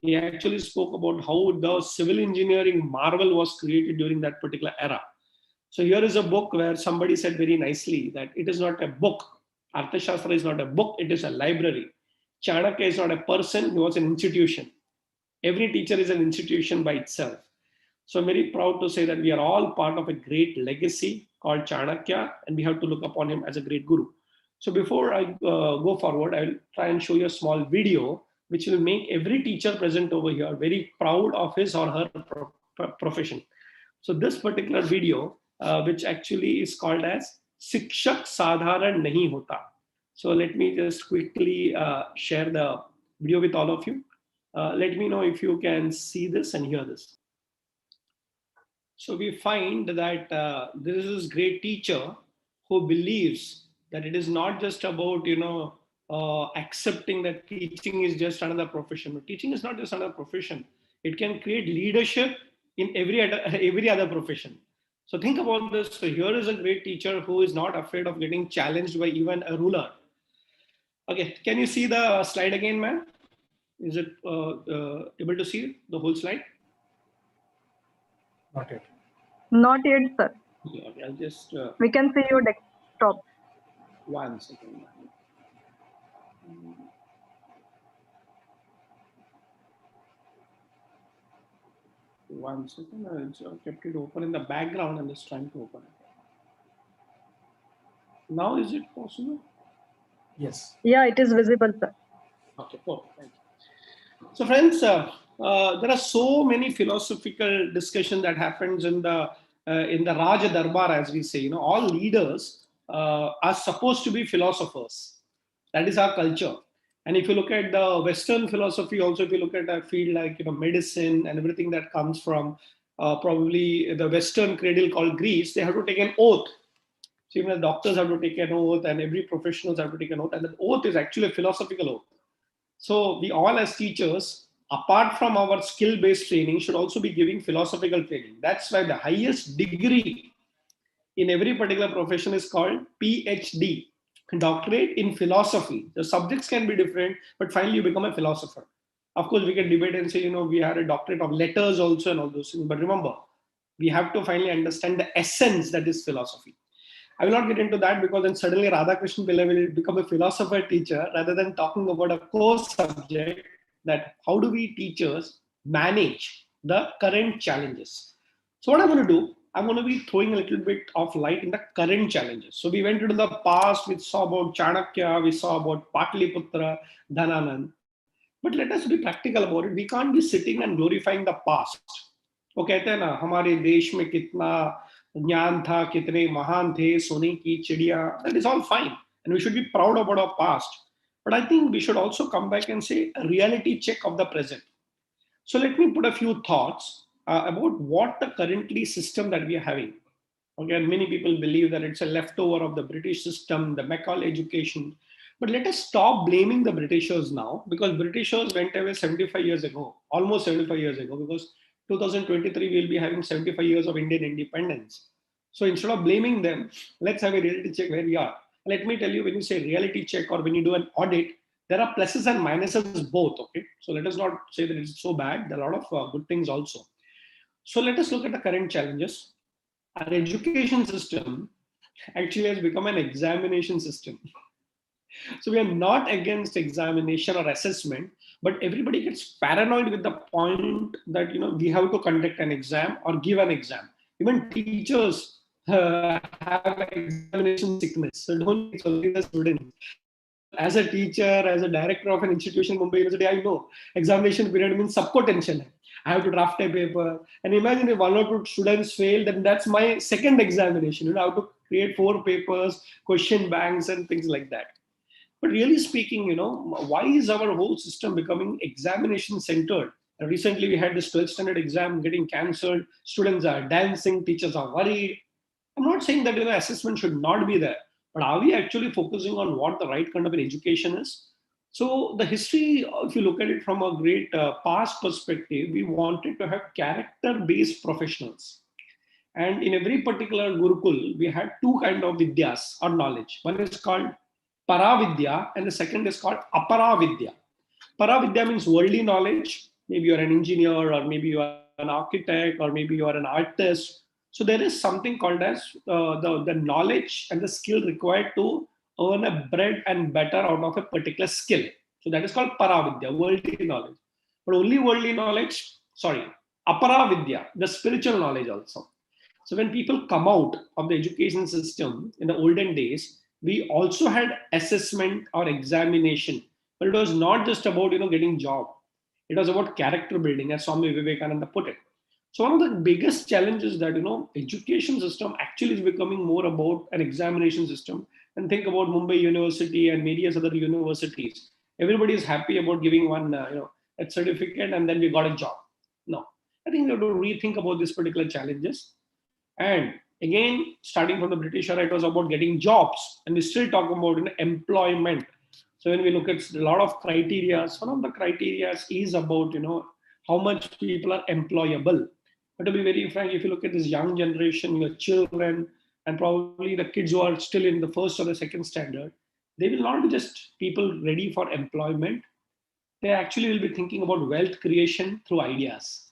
He actually spoke about how the civil engineering marvel was created during that particular era. So here is a book where somebody said very nicely that it is not a book. Arthashastra is not a book, it is a library. Chanakya is not a person, he was an institution. Every teacher is an institution by itself. So I'm very proud to say that we are all part of a great legacy called Chanakya, and we have to look upon him as a great guru. So before I go forward, I'll try and show you a small video which will make every teacher present over here very proud of his or her profession. So this particular video, which actually is called as Sikshak Sadharan Nahi Hota. So let me just quickly share the video with all of you. Let me know if you can see this and hear this. So we find that this is a great teacher who believes that it is not just about, accepting that teaching is just another profession. But teaching is not just another profession. It can create leadership in every other profession. So think about this. So here is a great teacher who is not afraid of getting challenged by even a ruler. Okay, can you see the slide again, man? Is it able to see the whole slide? Not yet. Not yet, sir. Okay, I'll just We can see your desktop. 1 second. One second. I kept it open in the background and just trying to open it. Now is it possible? Yes. Yeah, it is visible, sir. Okay, perfect. Thank you. So, friends, there are so many philosophical discussion that happens in the Raja Darbar, as we say. You know, all leaders are supposed to be philosophers. That is our culture. And if you look at the Western philosophy, also if you look at a field like medicine and everything that comes from probably the Western cradle called Greece, they have to take an oath. So even the doctors have to take an oath, and every professionals have to take an oath, and the oath is actually a philosophical oath. So we all as teachers, apart from our skill-based training, should also be giving philosophical training. That's why the highest degree in every particular profession is called PhD, doctorate in philosophy. The subjects can be different, but finally you become a philosopher. Of course, we can debate and say, we had a doctorate of letters also and all those things. But remember, we have to finally understand the essence that is philosophy. I will not get into that because then suddenly RadhaKrishnan Pillai will become a philosopher teacher rather than talking about a core subject, that how do we teachers manage the current challenges. So what I'm going to do, I'm going to be throwing a little bit of light in the current challenges. So we went into the past, we saw about Chanakya, we saw about Patliputra, Dhananand. But let us be practical about it. We can't be sitting and glorifying the past. वो कहते हैं ना, हमारे देश में कितना ज्ञान था, कितने महान थे, सोने की चिड़िया. That is all fine, and we should be proud about our past. But I think we should also come back and say a reality check of the present. So let me put a few thoughts about what the currently system that we are having. Again, many people believe that it's a leftover of the British system, the Macaulay education. But let us stop blaming the Britishers now, because Britishers went away 75 years ago, almost 75 years ago, because 2023 we'll be having 75 years of Indian independence. So instead of blaming them, let's have a reality check where we are. Let me tell you, when you say reality check or when you do an audit, there are pluses and minuses both. Okay, so let us not say that it's so bad. There are a lot of good things also. So let us look at the current challenges. Our education system actually has become an examination system. So we are not against examination or assessment, but everybody gets paranoid with the point that we have to conduct an exam or give an exam. Even teachers have examination sickness, so don't it's only the students. As a teacher, as a director of an institution, Mumbai University, I know examination period means sabko tension hai. I have to draft a paper. And imagine if 1 or 2 students fail, then that's my second examination. I have to create 4 papers, question banks, and things like that. But really speaking, why is our whole system becoming examination centered? Recently, we had this 12th standard exam getting cancelled. Students are dancing, teachers are worried. I'm not saying that assessment should not be there, but are we actually focusing on what the right kind of an education is? So the history, if you look at it from a great past perspective, we wanted to have character-based professionals. And in every particular Gurukul, we had 2 kind of vidyas or knowledge. One is called Paravidya and the second is called Aparavidya. Paravidya means worldly knowledge. Maybe you're an engineer, or maybe you are an architect, or maybe you are an artist. So there is something called as the knowledge and the skill required to earn a bread and butter out of a particular skill. So that is called Paravidya, worldly knowledge. But only worldly knowledge, Aparavidya, the spiritual knowledge also. So when people come out of the education system in the olden days, we also had assessment or examination, but it was not just about getting job. It was about character building, as Swami Vivekananda put it. So one of the biggest challenges that education system actually is becoming more about an examination system. And think about Mumbai University and various other universities. Everybody is happy about giving one a certificate and then we got a job. No, I think we have to rethink about these particular challenges. And again, starting from the British era, it was about getting jobs, and we still talk about employment. So when we look at a lot of criteria, one of the criteria is about how much people are employable. But to be very frank, if you look at this young generation, your children, and probably the kids who are still in the first or the second standard, they will not be just people ready for employment. They actually will be thinking about wealth creation through ideas.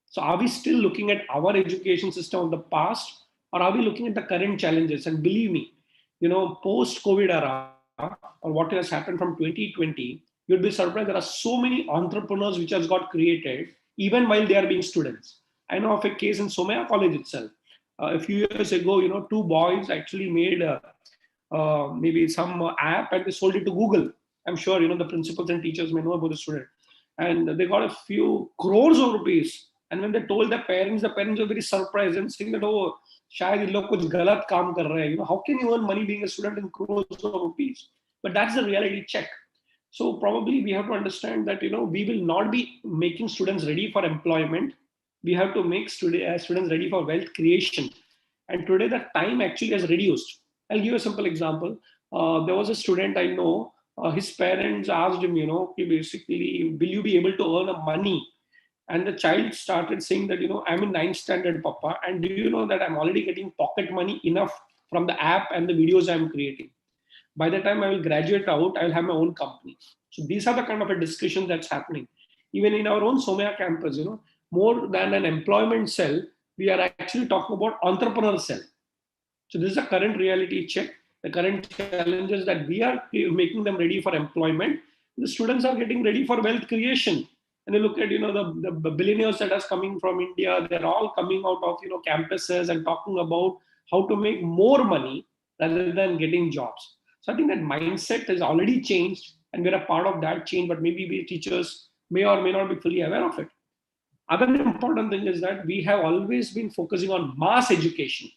So are we still looking at our education system of the past, or are we looking at the current challenges? And believe me, post-COVID era, or what has happened from 2020, you'd be surprised there are so many entrepreneurs which has got created even while they are being students. I know of a case in Somaya College itself. A few years ago, two boys actually made maybe some app and they sold it to Google. I'm sure the principals and teachers may know about the student, and they got a few crores of rupees. And when they told the parents were very surprised and saying that, oh, shayad in log kuch galat kaam kar rahe hain. How can you earn money being a student in crores of rupees? But that's the reality check. So probably we have to understand that we will not be making students ready for employment. We have to make students ready for wealth creation. And today the time actually has reduced. I'll give you a simple example. There was a student I know. His parents asked him, basically, will you be able to earn a money? And the child started saying that, I'm in ninth standard, Papa, and do you know that I'm already getting pocket money enough from the app and the videos I'm creating? By the time I will graduate out, I'll have my own company. So these are the kind of a discussion that's happening. Even in our own Somaya campus, more than an employment cell, we are actually talking about entrepreneur cell. So this is the current reality check, the current challenges that we are making them ready for employment. The students are getting ready for wealth creation. And you look at, the billionaires that are coming from India, they're all coming out of, campuses and talking about how to make more money rather than getting jobs. So I think that mindset has already changed and we're a part of that change, but maybe we teachers may or may not be fully aware of it. Other important thing is that we have always been focusing on mass education.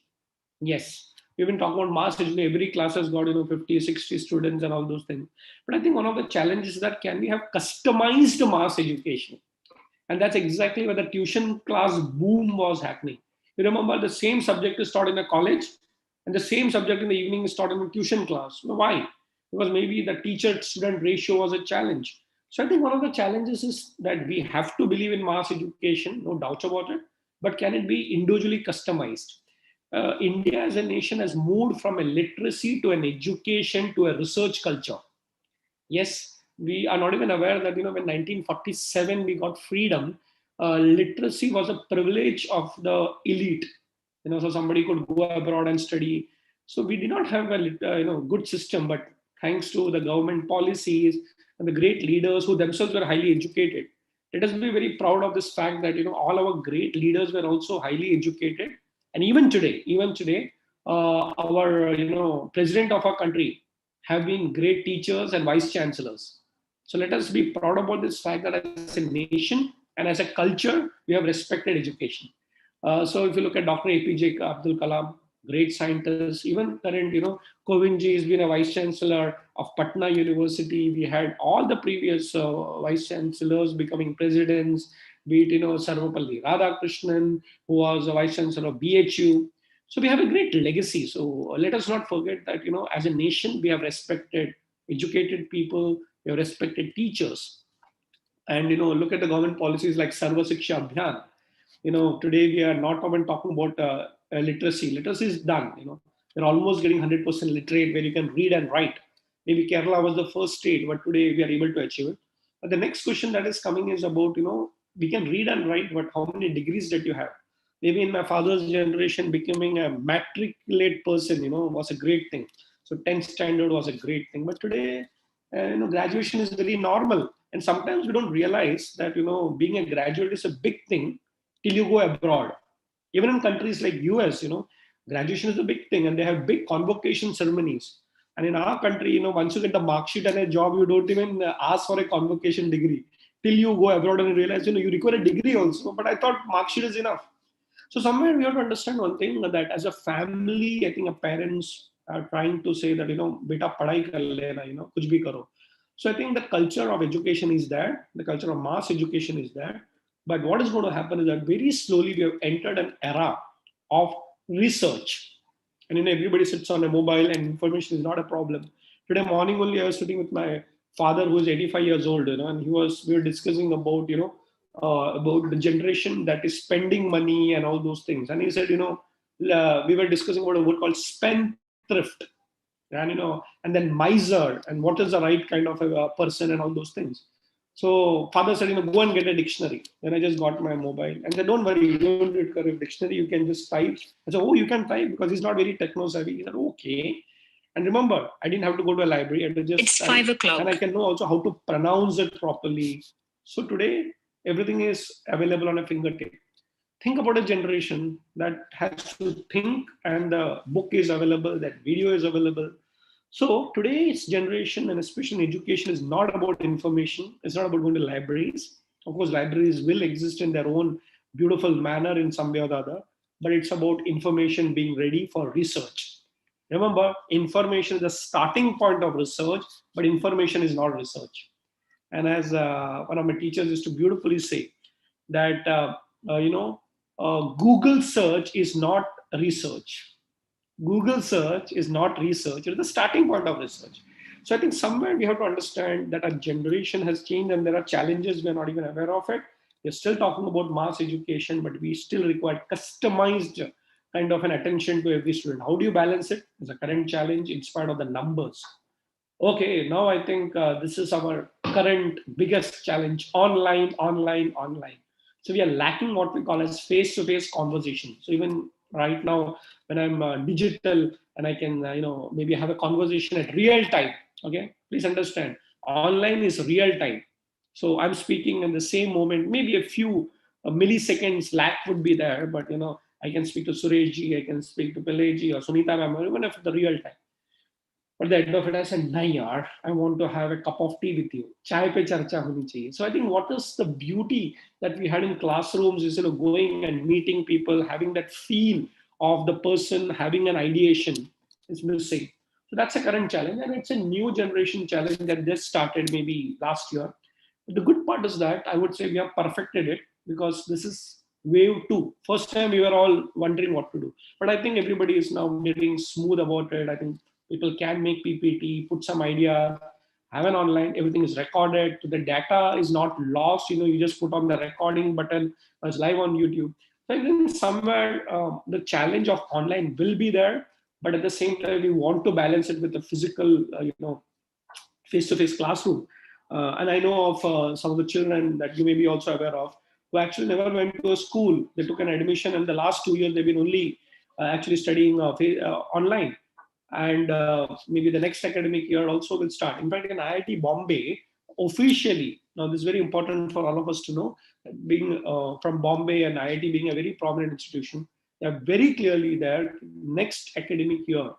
Yes, we've been talking about mass education. Every class has got 50, 60 students and all those things. But I think one of the challenges is that can we have customized mass education? And that's exactly where the tuition class boom was happening. You remember the same subject is taught in a college, and the same subject in the evening is taught in a tuition class. Why? Because maybe the teacher-student ratio was a challenge. So I think one of the challenges is that we have to believe in mass education, no doubts about it, but can it be individually customized? India as a nation has moved from a literacy to an education to a research culture. Yes, we are not even aware that when 1947 we got freedom, literacy was a privilege of the elite. So somebody could go abroad and study. So we did not have a good system, but thanks to the government policies and the great leaders who themselves were highly educated. Let us be very proud of this fact that all our great leaders were also highly educated, and even today, our president of our country have been great teachers and vice chancellors. So let us be proud about this fact that as a nation and as a culture, we have respected education. So if you look at Dr. APJ Abdul Kalam, great scientist, even current, Kovind has been a vice chancellor of Patna University. We had all the previous vice chancellors becoming presidents, be it, Sarvapalli RadhaKrishnan, who was a vice chancellor of BHU. So we have a great legacy. So let us not forget that, as a nation, we have respected educated people, we have respected teachers. And, look at the government policies like Sarva Shiksha Abhiyan. Today we are not even talking about literacy. Literacy is done. We're almost getting 100% literate where you can read and write. Maybe Kerala was the first state, but today we are able to achieve it. But the next question that is coming is about, we can read and write, but how many degrees that you have? Maybe in my father's generation, becoming a matriculate person, was a great thing. So 10th standard was a great thing. But today, graduation is very normal. And sometimes we don't realize that, being a graduate is a big thing till you go abroad. Even in countries like US, graduation is a big thing and they have big convocation ceremonies. And in our country, once you get the mark sheet and a job, you don't even ask for a convocation degree till you go abroad and you realize, you require a degree also. But I thought mark sheet is enough. So somewhere we have to understand one thing, that as a family, I think our parents are trying to say that, beta padhai kar lena, kuch bhi karo. So I think the culture of education is there, the culture of mass education is there. But what is going to happen is that very slowly we have entered an era of research. And everybody sits on a mobile and information is not a problem. Today morning only I was sitting with my father who is 85 years old, and we were discussing about the generation that is spending money and all those things. And he said, we were discussing about a word called spendthrift, and and then miser, and what is the right kind of a person and all those things. So father said, go and get a dictionary. Then I just got my mobile and said, don't worry, you don't need a dictionary. You can just type. I said, oh, you can type, because he's not very techno savvy. He said, okay. And remember, I didn't have to go to a library. I just It's 5 o'clock. And I can know also how to pronounce it properly. So today, everything is available on a fingertip. Think about a generation that has to think, and the book is available, that video is available. So today's generation, and especially in education, is not about information. It's not about going to libraries. Of course, libraries will exist in their own beautiful manner in some way or the other, but it's about information being ready for research. Remember, information is the starting point of research, but information is not research. And as one of my teachers used to beautifully say, that Google search is not research. Google search is not research. It's the starting point of research. So I think somewhere we have to understand that our generation has changed, and there are challenges we are not even aware of it. We're still talking about mass education, but we still require customized kind of an attention to every student. How do you balance it? It's a current challenge in spite of the numbers. Okay, now I think this is our current biggest challenge: online, online, online. So we are lacking what we call as face-to-face conversation. So even right now, when I'm digital and I can, maybe have a conversation at real time. Okay, please understand, online is real time. So I'm speaking in the same moment. Maybe a few milliseconds lag would be there, but I can speak to Suresh ji, I can speak to Pillai ji or Sunita ma'am, even if the real time. But at the end of it, I said, nahi yaar, I want to have a cup of tea with you. Chai pe charcha honi chahiye. So I think what is the beauty that we had in classrooms is, going and meeting people, having that feel of the person having an ideation is missing. So that's a current challenge, and it's a new generation challenge that just started maybe last year. But the good part is that I would say we have perfected it, because this is wave two. First time we were all wondering what to do. But I think everybody is now getting smooth about it. I think people can make PPT, put some idea, have an online, everything is recorded. The data is not lost. You just put on the recording button, it's live on YouTube. So I think somewhere the challenge of online will be there, but at the same time, we want to balance it with the physical, face-to-face classroom. And I know of some of the children that you may be also aware of, who actually never went to a school. They took an admission, and the last 2 years they've been only actually studying online. And maybe the next academic year also will start. In fact, in IIT Bombay, officially, now this is very important for all of us to know, being from Bombay and IIT being a very prominent institution, they are very clearly there, next academic year,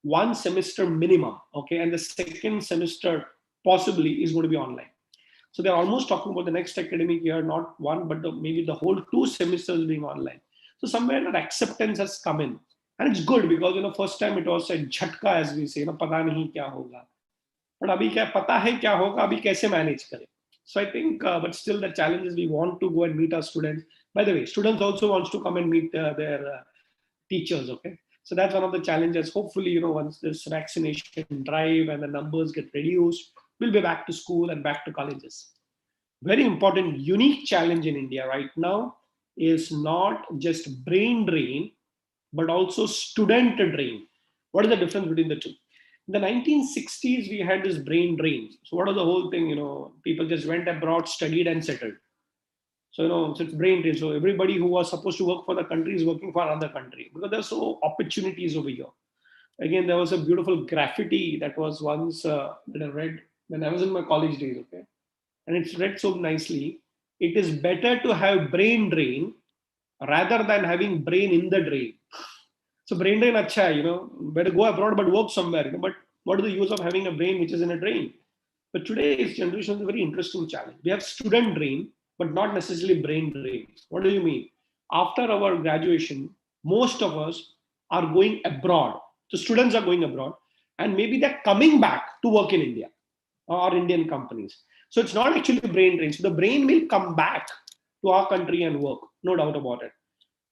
one semester minimum, okay, and the second semester possibly is going to be online. So they're almost talking about the next academic year, not one, but maybe the whole 2 semesters being online. So somewhere that acceptance has come in. And it's good, because first time it was a jhatka, as we say, pata nahi kya hoga. But abhi kya pata hai kya hoga, abhi kaise manage kare. So I think, but still the challenge is we want to go and meet our students. By the way, students also wants to come and meet their teachers. Okay, so that's one of the challenges. Hopefully, once this vaccination drive and the numbers get reduced, we'll be back to school and back to colleges. Very important, unique challenge in India right now is not just brain drain, but also student drain. What is the difference between the two? In the 1960s, we had this brain drain. So what was the whole thing? People just went abroad, studied, and settled. So, so it's brain drain. So everybody who was supposed to work for the country is working for another country, because there's so opportunities over here. Again, there was a beautiful graffiti that was once that I read when I was in my college days. Okay, and it's read so nicely. It is better to have brain drain rather than having brain in the drain. So brain drain acha hai, better go abroad but work somewhere. But what is the use of having a brain which is in a drain? But today's generation is a very interesting challenge. We have student drain, but not necessarily brain drain. What do you mean? After our graduation, most of us are going abroad. So students are going abroad, and maybe they're coming back to work in India or Indian companies. So it's not actually brain drain. So the brain will come back to our country and work, no doubt about it.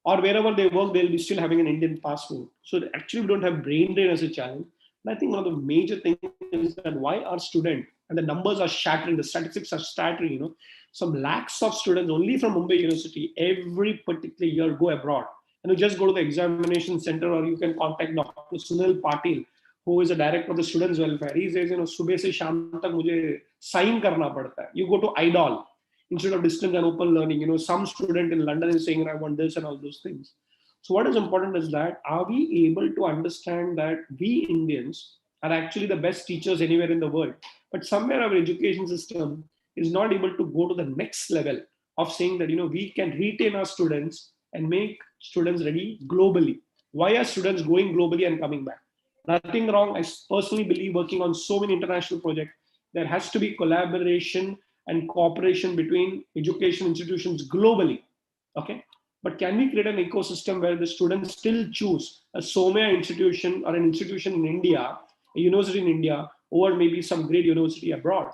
Or wherever they work, they'll be still having an Indian passport. So actually, we don't have brain drain as a challenge. And I think one of the major things is that why our student, and the numbers are shattering, the statistics are shattering, some lakhs of students only from Mumbai University every particular year go abroad. And you just go to the examination center, or you can contact Dr. Sunil Patil, who is a director of the students' welfare. He says, subah se sham tak mujhe sign karna padta hai. You go to idol instead of distance and open learning. Some student in London is saying, I want this and all those things. So what is important is that, are we able to understand that we Indians are actually the best teachers anywhere in the world, but somewhere our education system is not able to go to the next level of saying that, we can retain our students and make students ready globally. Why are students going globally and coming back? Nothing wrong. I personally believe, working on so many international projects, there has to be collaboration and cooperation between education institutions globally. Okay. But can we create an ecosystem where the students still choose a Somya institution or an institution in India, a university in India, over maybe some great university abroad?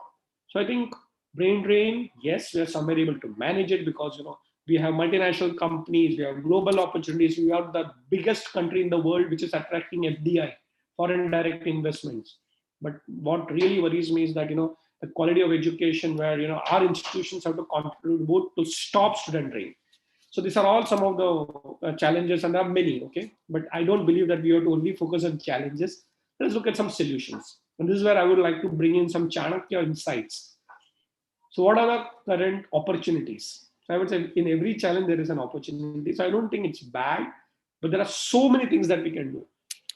So I think brain drain, yes, we are somewhere able to manage it because we have multinational companies, we have global opportunities, we are the biggest country in the world which is attracting FDI, foreign direct investments. But what really worries me is that the quality of education, where our institutions have to contribute both to stop student drain. So these are all some of the challenges, and there are many. Okay, but I don't believe that we have to only focus on challenges. Let's look at some solutions, and this is where I would like to bring in some Chanakya insights. So what are the current opportunities? So I would say in every challenge there is an opportunity. So I don't think it's bad, but there are so many things that we can do.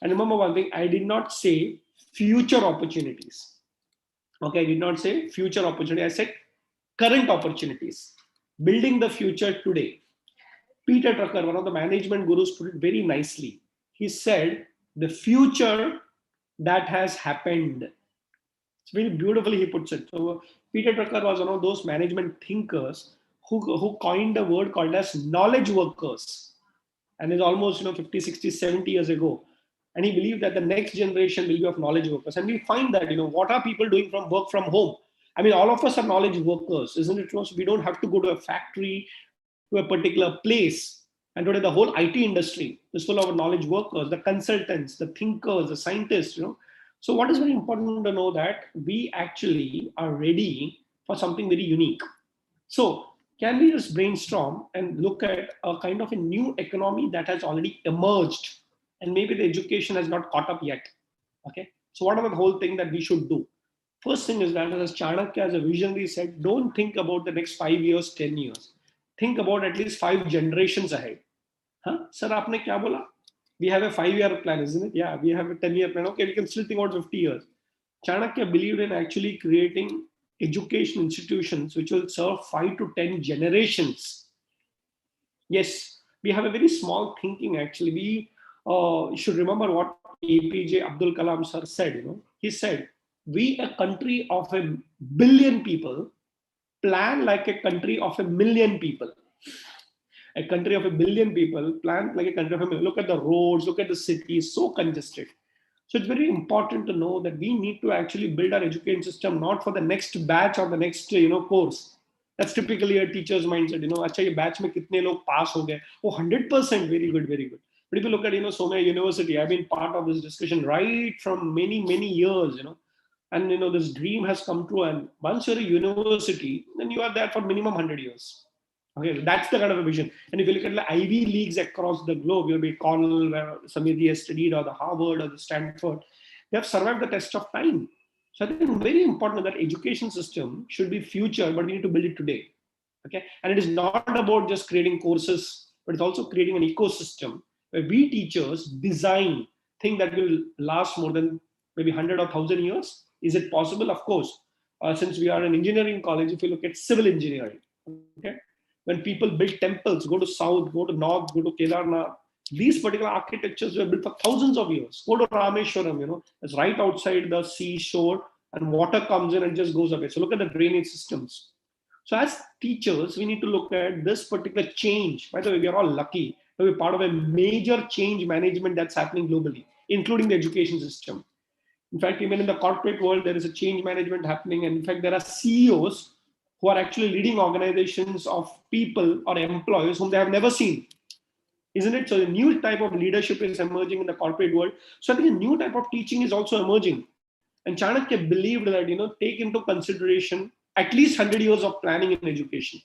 And remember one thing, I did not say future opportunities. Okay, I did not say future opportunity. I said current opportunities. Building the future today. Peter Drucker, one of the management gurus, put it very nicely. He said, the future that has happened. It's very beautifully he puts it. So Peter Drucker was one of those management thinkers who coined a word called as knowledge workers. And is almost 50, 60, 70 years ago. And he believed that the next generation will be of knowledge workers. And we find that, what are people doing from work from home? I mean, all of us are knowledge workers, isn't it? So we don't have to go to a factory, to a particular place. And today the whole IT industry is full of knowledge workers, the consultants, the thinkers, the scientists. So what is very important to know that we actually are ready for something very unique. So can we just brainstorm and look at a kind of a new economy that has already emerged, and maybe the education has not caught up yet? Okay. So what are the whole thing that we should do? First thing is that, as Chanakya, as a visionary, said, don't think about the next 5 years, 10 years. Think about at least 5 generations ahead. Huh? Sir, aapne kya bola? We have a 5-year plan, isn't it? Yeah, we have a 10-year plan. Okay, we can still think about 50 years. Chanakya believed in actually creating education institutions which will serve 5 to 10 generations. Yes, we have a very small thinking actually. We should remember what APJ Abdul Kalam sir said. He said, we, a country of 1 billion people, plan like a country of 1 million people. A country of 1 billion people plan like a country of 1 million. Look at the roads, look at the cities, so congested. So it's very important to know that we need to actually build our education system not for the next batch or the next course. That's typically a teacher's mindset. Acha ye batch mein kitne log pass ho gaye? Oh, 100%, very good, very good. But if you look at Somya University, I've been part of this discussion right from many years. And this dream has come true. And once you're a university, then you are there for minimum 100 years. Okay, that's the kind of a vision. And if you look at the Ivy Leagues across the globe, you'll be Cornell, where Samiti has studied, or the Harvard or the Stanford, they have survived the test of time. So I think it's very important that education system should be future, but we need to build it today. Okay, and it is not about just creating courses, but it's also creating an ecosystem where we teachers design things that will last more than maybe 100 or 1,000 years. Is it possible? Of course. Since we are an engineering college, if you look at civil engineering, okay, when people build temples, go to south, go to north, go to Kedarnath, these particular architectures were built for thousands of years. Go to Rameshwaram, it's right outside the seashore, and water comes in and just goes away. So look at the drainage systems. So as teachers, we need to look at this particular change. By the way, we are all lucky to be part of a major change management that's happening globally, including the education system. In fact, even in the corporate world, there is a change management happening. And in fact, there are CEOs who are actually leading organizations of people or employees whom they have never seen. Isn't it? So a new type of leadership is emerging in the corporate world. So I think a new type of teaching is also emerging. And Chanakya believed that, take into consideration at least 100 years of planning in education.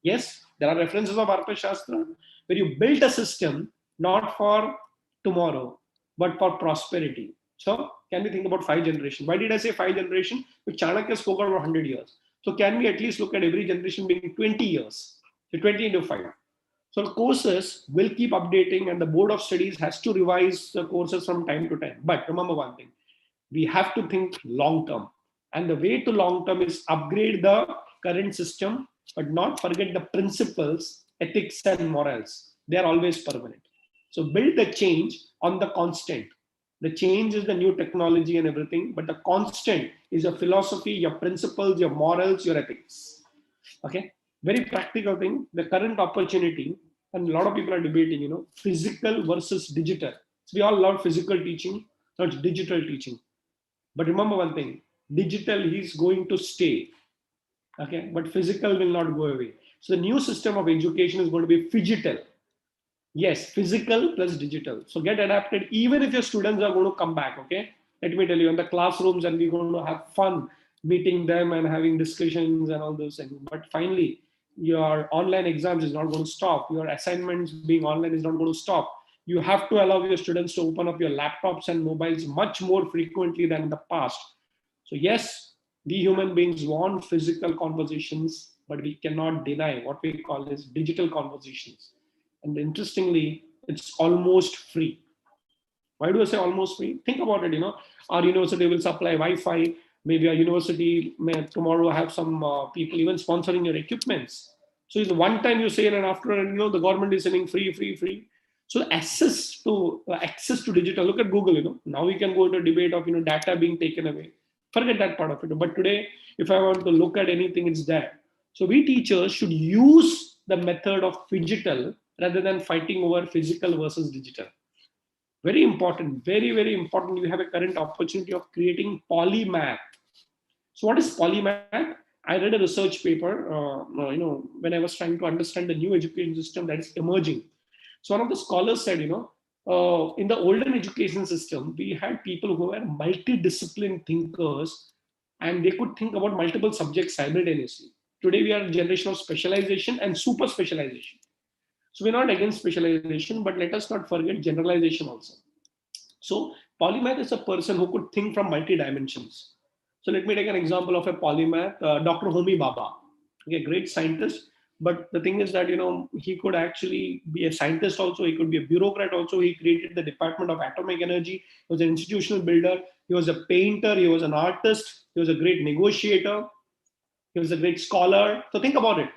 Yes, there are references of Arthashastra where you built a system not for tomorrow, but for prosperity. So can we think about 5 generations? Why did I say 5 generations? Because Chanakya spoke about 100 years. So can we at least look at every generation being 20 years? So 20 into 5. So the courses will keep updating and the board of studies has to revise the courses from time to time. But remember one thing, we have to think long term. And the way to long term is upgrade the current system, but not forget the principles, ethics and morals. They are always permanent. So build the change on the constant. The change is the new technology and everything, but the constant is your philosophy, your principles, your morals, your ethics. Okay, very practical thing. The current opportunity, and a lot of people are debating, physical versus digital. So we all love physical teaching, not digital teaching. But remember one thing, digital is going to stay. Okay, but physical will not go away. So the new system of education is going to be phygital. Yes, physical plus digital. So get adapted, even if your students are going to come back. Okay, let me tell you, in the classrooms, and we're going to have fun meeting them and having discussions and all those things. But finally, your online exams is not going to stop. Your assignments being online is not going to stop. You have to allow your students to open up your laptops and mobiles much more frequently than in the past. So yes, we human beings want physical conversations, but we cannot deny what we call as digital conversations. And interestingly, it's almost free. Why do I say almost free? Think about it. Our university will supply Wi-Fi. Maybe our university may tomorrow have some people even sponsoring your equipments. So it's one time you say, and after, the government is saying free, free, free. So access to digital. Look at Google. Now we can go into a debate of data being taken away. Forget that part of it. But today, if I want to look at anything, it's there. So we teachers should use the method of phygital rather than fighting over physical versus digital. Very important, very, very important. You have a current opportunity of creating polymath. So what is polymath? I read a research paper, when I was trying to understand the new education system that is emerging. So one of the scholars said, in the olden education system, we had people who were multidisciplinary thinkers and they could think about multiple subjects simultaneously. Today, we are a generation of specialization and super specialization. So we're not against specialization, but let us not forget generalization also. So polymath is a person who could think from multi dimensions. So let me take an example of a polymath, Dr. Homi Bhabha, okay, great scientist. But the thing is that he could actually be a scientist also. He could be a bureaucrat also. He created the Department of Atomic Energy. He was an institutional builder. He was a painter. He was an artist. He was a great negotiator. He was a great scholar. So think about it.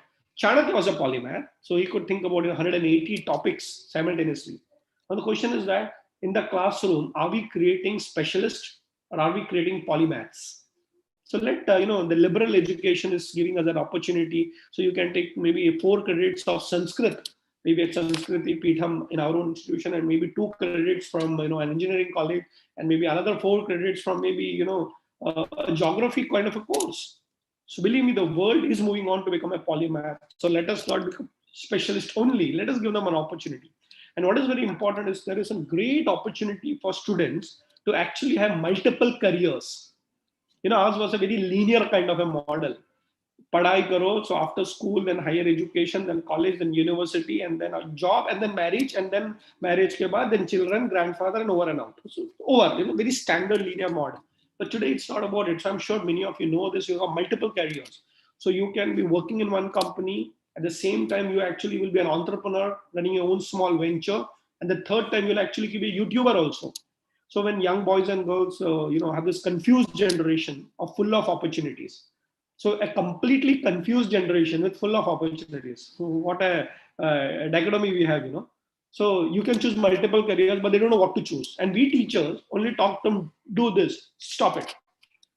Chanakya was a polymath, so he could think about 180 topics simultaneously. Now the question is that in the classroom, are we creating specialists or are we creating polymaths? So the liberal education is giving us an opportunity. So you can take maybe 4 credits of Sanskrit, maybe at Sanskriti Peetham in our own institution, and maybe 2 credits from an engineering college, and maybe another 4 credits from maybe a geography kind of a course. So believe me, the world is moving on to become a polymath. So let us not become specialist only. Let us give them an opportunity. And what is very important is there is a great opportunity for students to actually have multiple careers. Ours was a very linear kind of a model. Padai karo, so after school, then higher education, then college, then university, and then a job, and then marriage ke baad, then children, grandfather, and over and out. So over, very standard linear model. But today it's not about it. So I'm sure many of you know this. You have multiple careers. So you can be working in one company. At the same time, you actually will be an entrepreneur running your own small venture. And the third time, you'll actually be a YouTuber also. So when young boys and girls, have this confused generation of full of opportunities. So a completely confused generation with full of opportunities. So what a dichotomy we have, So you can choose multiple careers, but they don't know what to choose. And we teachers only talk them, do this, stop it.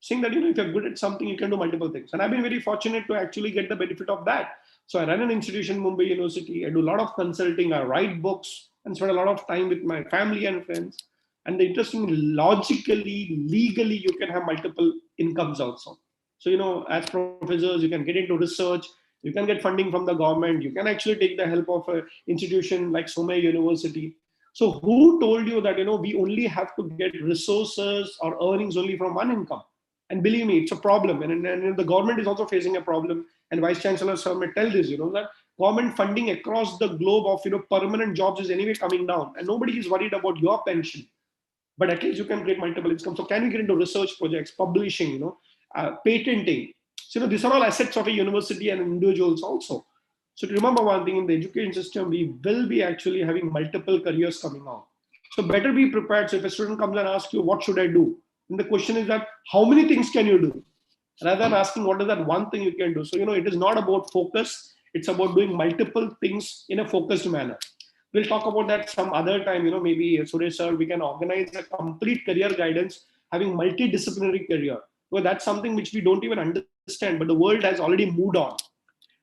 Saying that, if you're good at something, you can do multiple things. And I've been very fortunate to actually get the benefit of that. So I run an institution, Mumbai University. I do a lot of consulting. I write books and spend a lot of time with my family and friends. And the interesting, logically, legally, you can have multiple incomes also. So, as professors, you can get into research. You can get funding from the government. You can actually take the help of an institution like Somaya University. So who told you that, we only have to get resources or earnings only from one income? And believe me, it's a problem. And the government is also facing a problem. And Vice Chancellor Sir may tell this, that government funding across the globe of, permanent jobs is anyway coming down. And nobody is worried about your pension. but at least you can create multiple income. So can we get into research projects, publishing, patenting? So these are all assets of a university and individuals also. So to remember one thing, in the education system, we will be actually having multiple careers coming out. So better be prepared. So if a student comes and asks you, what should I do? And the question is that, how many things can you do? Rather than asking what is that one thing you can do. So, it is not about focus. It's about doing multiple things in a focused manner. We'll talk about that some other time, maybe Suresh sir, we can organize a complete career guidance, having multidisciplinary career. Well, that's something which we don't even understand, but the world has already moved on.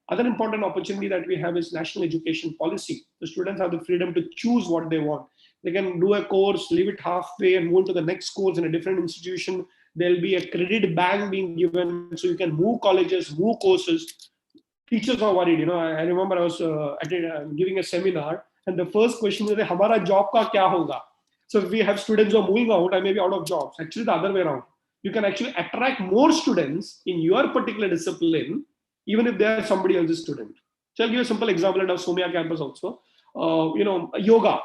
Other important opportunity that we have is national education policy. The students have the freedom to choose what they want. They can do a course, leave it halfway and move to the next course in a different institution. There'll be a credit bank being given, so you can move colleges, move courses. Teachers are worried. I remember I was giving a seminar, and the first question was, "Hamara job ka kya hoga?" So if we have students who are moving out, I may be out of jobs. Actually, the other way around. You can actually attract more students in your particular discipline, even if they are somebody else's student. So I'll give you a simple example at our Somia campus also. Yoga.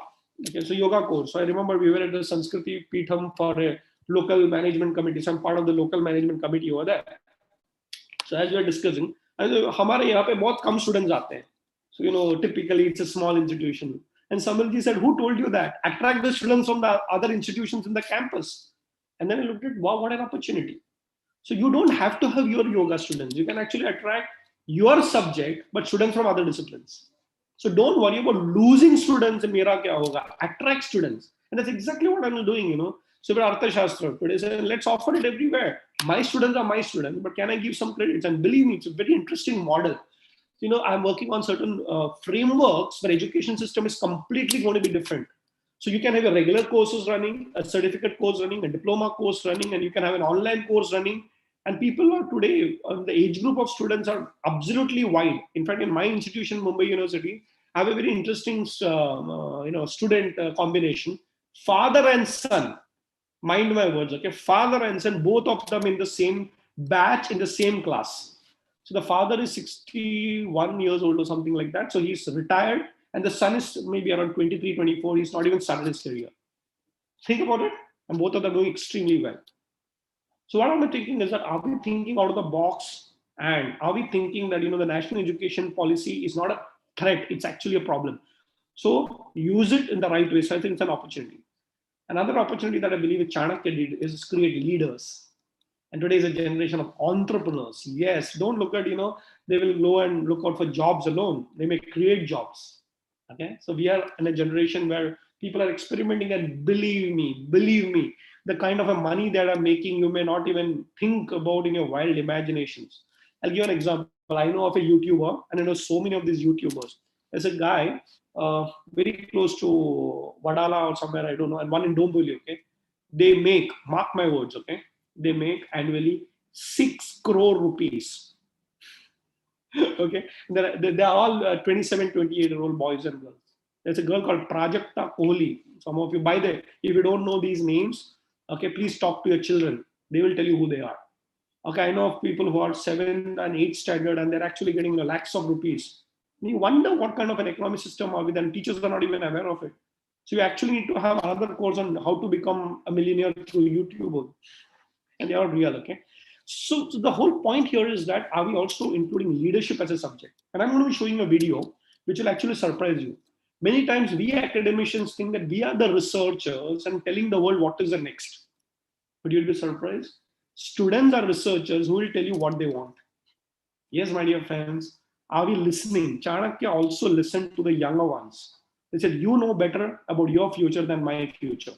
Okay, so yoga course. So I remember we were at the Sanskriti Peetham for a local management committee. So I'm part of the local management committee over there. So as we are discussing, हमारे यहाँ पे बहुत कम students आते हैं. So typically it's a small institution. And Samalji said, "Who told you that? Attract the students from the other institutions in the campus." And then I looked at, wow, what an opportunity. So you don't have to have your yoga students. You can actually attract your subject, but students from other disciplines. So don't worry about losing students in Mera Kya Hoga. Attract students. And that's exactly what I'm doing, So for Arthashastra today, say, let's offer it everywhere. My students are my students, but can I give some credits? And believe me, it's a very interesting model. I'm working on certain frameworks where education system is completely going to be different. So you can have a regular courses running, a certificate course running, a diploma course running, and you can have an online course running. And people are today, the age group of students are absolutely wide. In fact, in my institution, Mumbai University, I have a very interesting, student combination. Father and son, mind my words, okay? Father and son, both of them in the same batch, in the same class. So the father is 61 years old or something like that. So he's retired. And the son is maybe around 23, 24. He's not even started his career. Think about it. And both of them are doing extremely well. So what I'm thinking is that, are we thinking out of the box? And are we thinking that, the national education policy is not a threat, it's actually a problem. So use it in the right way. So I think it's an opportunity. Another opportunity that I believe Chanakya did is create leaders. And today is a generation of entrepreneurs. Yes, don't look at, they will go and look out for jobs alone. They may create jobs. Okay. So we are in a generation where people are experimenting, and believe me, the kind of a money that I'm making, you may not even think about in your wild imaginations. I'll give you an example. I know of a YouTuber, and I know so many of these YouTubers. There's a guy very close to Vadala or somewhere, I don't know, and one in Domboli, okay? They make, mark my words, okay? They make annually 6 crore rupees. Okay, they're all 27, 28-year-old boys and girls. There's a girl called Prajakta Kohli. Some of you, by the way, if you don't know these names, okay, please talk to your children. They will tell you who they are. Okay, I know of people who are 7th and 8th standard, and they're actually getting lakhs of rupees. And you wonder what kind of an economic system are we, and teachers are not even aware of it. So you actually need to have another course on how to become a millionaire through YouTube. And they are real, okay? So the whole point here is that, are we also including leadership as a subject? And I'm going to be showing a video which will actually surprise you. Many times we academicians think that we are the researchers and telling the world what is the next. But you'll be surprised. Students are researchers who will tell you what they want. Yes, my dear friends, are we listening? Chanakya also listened to the younger ones. They said, you know better about your future than my future.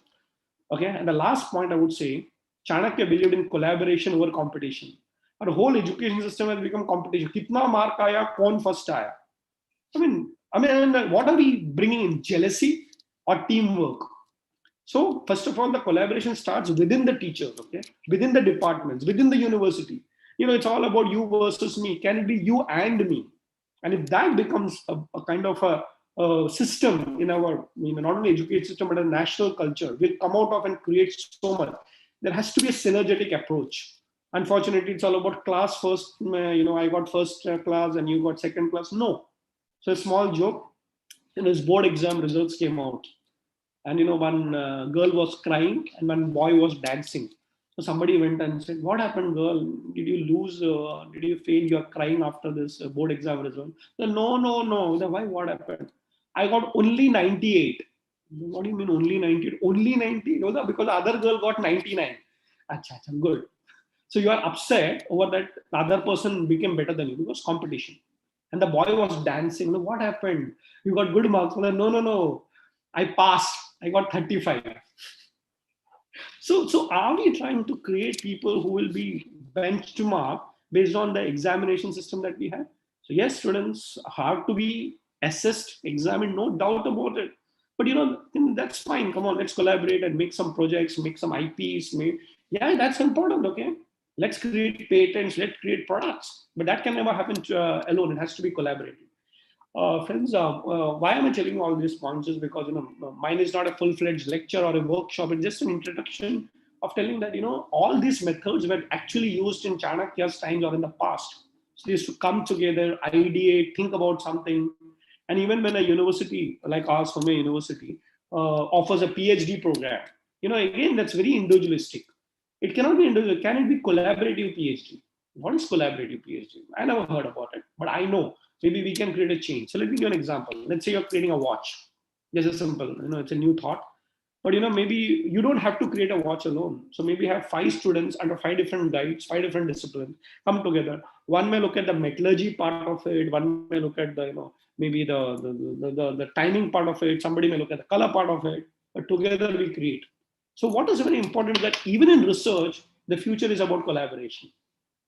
Okay, and the last point I would say, Chanakya believed in collaboration over competition. Our whole education system has become competition. Kitna mark aaya, kaun first aaya? I mean, what are we bringing in? Jealousy or teamwork? So first of all, the collaboration starts within the teachers, okay, within the departments, within the university. It's all about you versus me. Can it be you and me? And if that becomes a kind of a system in our, not only education system, but a national culture, will come out of and create so much. There has to be a synergetic approach. Unfortunately, it's all about class first. I got first class and you got second class. No. So a small joke, his board exam results came out. And one girl was crying and one boy was dancing. So somebody went and said, "What happened, girl? Did you lose? Did you fail? You are crying after this board exam result." So, no, no, no. Why? What happened? I got only 98. What do you mean only 98? Only 90? No, because the other girl got 99. Acha, acha, good. So you are upset over that the other person became better than you because competition. And the boy was dancing. What happened? You got good marks. No, no, no. I passed. I got 35. So are we trying to create people who will be benchmarked based on the examination system that we have? So yes, students have to be assessed, examined, no doubt about it. But that's fine. Come on, let's collaborate and make some projects, make some IPs. Yeah, that's important. Okay, let's create patents, let's create products. But that can never happen alone. It has to be collaborative. Friends, why am I telling you all these points is because mine is not a full-fledged lecture or a workshop. It's just an introduction of telling that all these methods were actually used in Chanakya's times or in the past. So they used to come together, ideate, think about something, and even when a university like ours, from a university, offers a PhD program, again that's very individualistic. It cannot be individual. Can it be collaborative PhD? What is collaborative PhD? I never heard about it, but I know maybe we can create a change. So let me give you an example. Let's say you're creating a watch. Just a simple, it's a new thought. But maybe you don't have to create a watch alone. So maybe have 5 students under 5 different guides, 5 different disciplines come together. One may look at the metallurgy part of it. One may look at the maybe the timing part of it. Somebody may look at the color part of it. But together we create. So what is very important is that even in research, the future is about collaboration.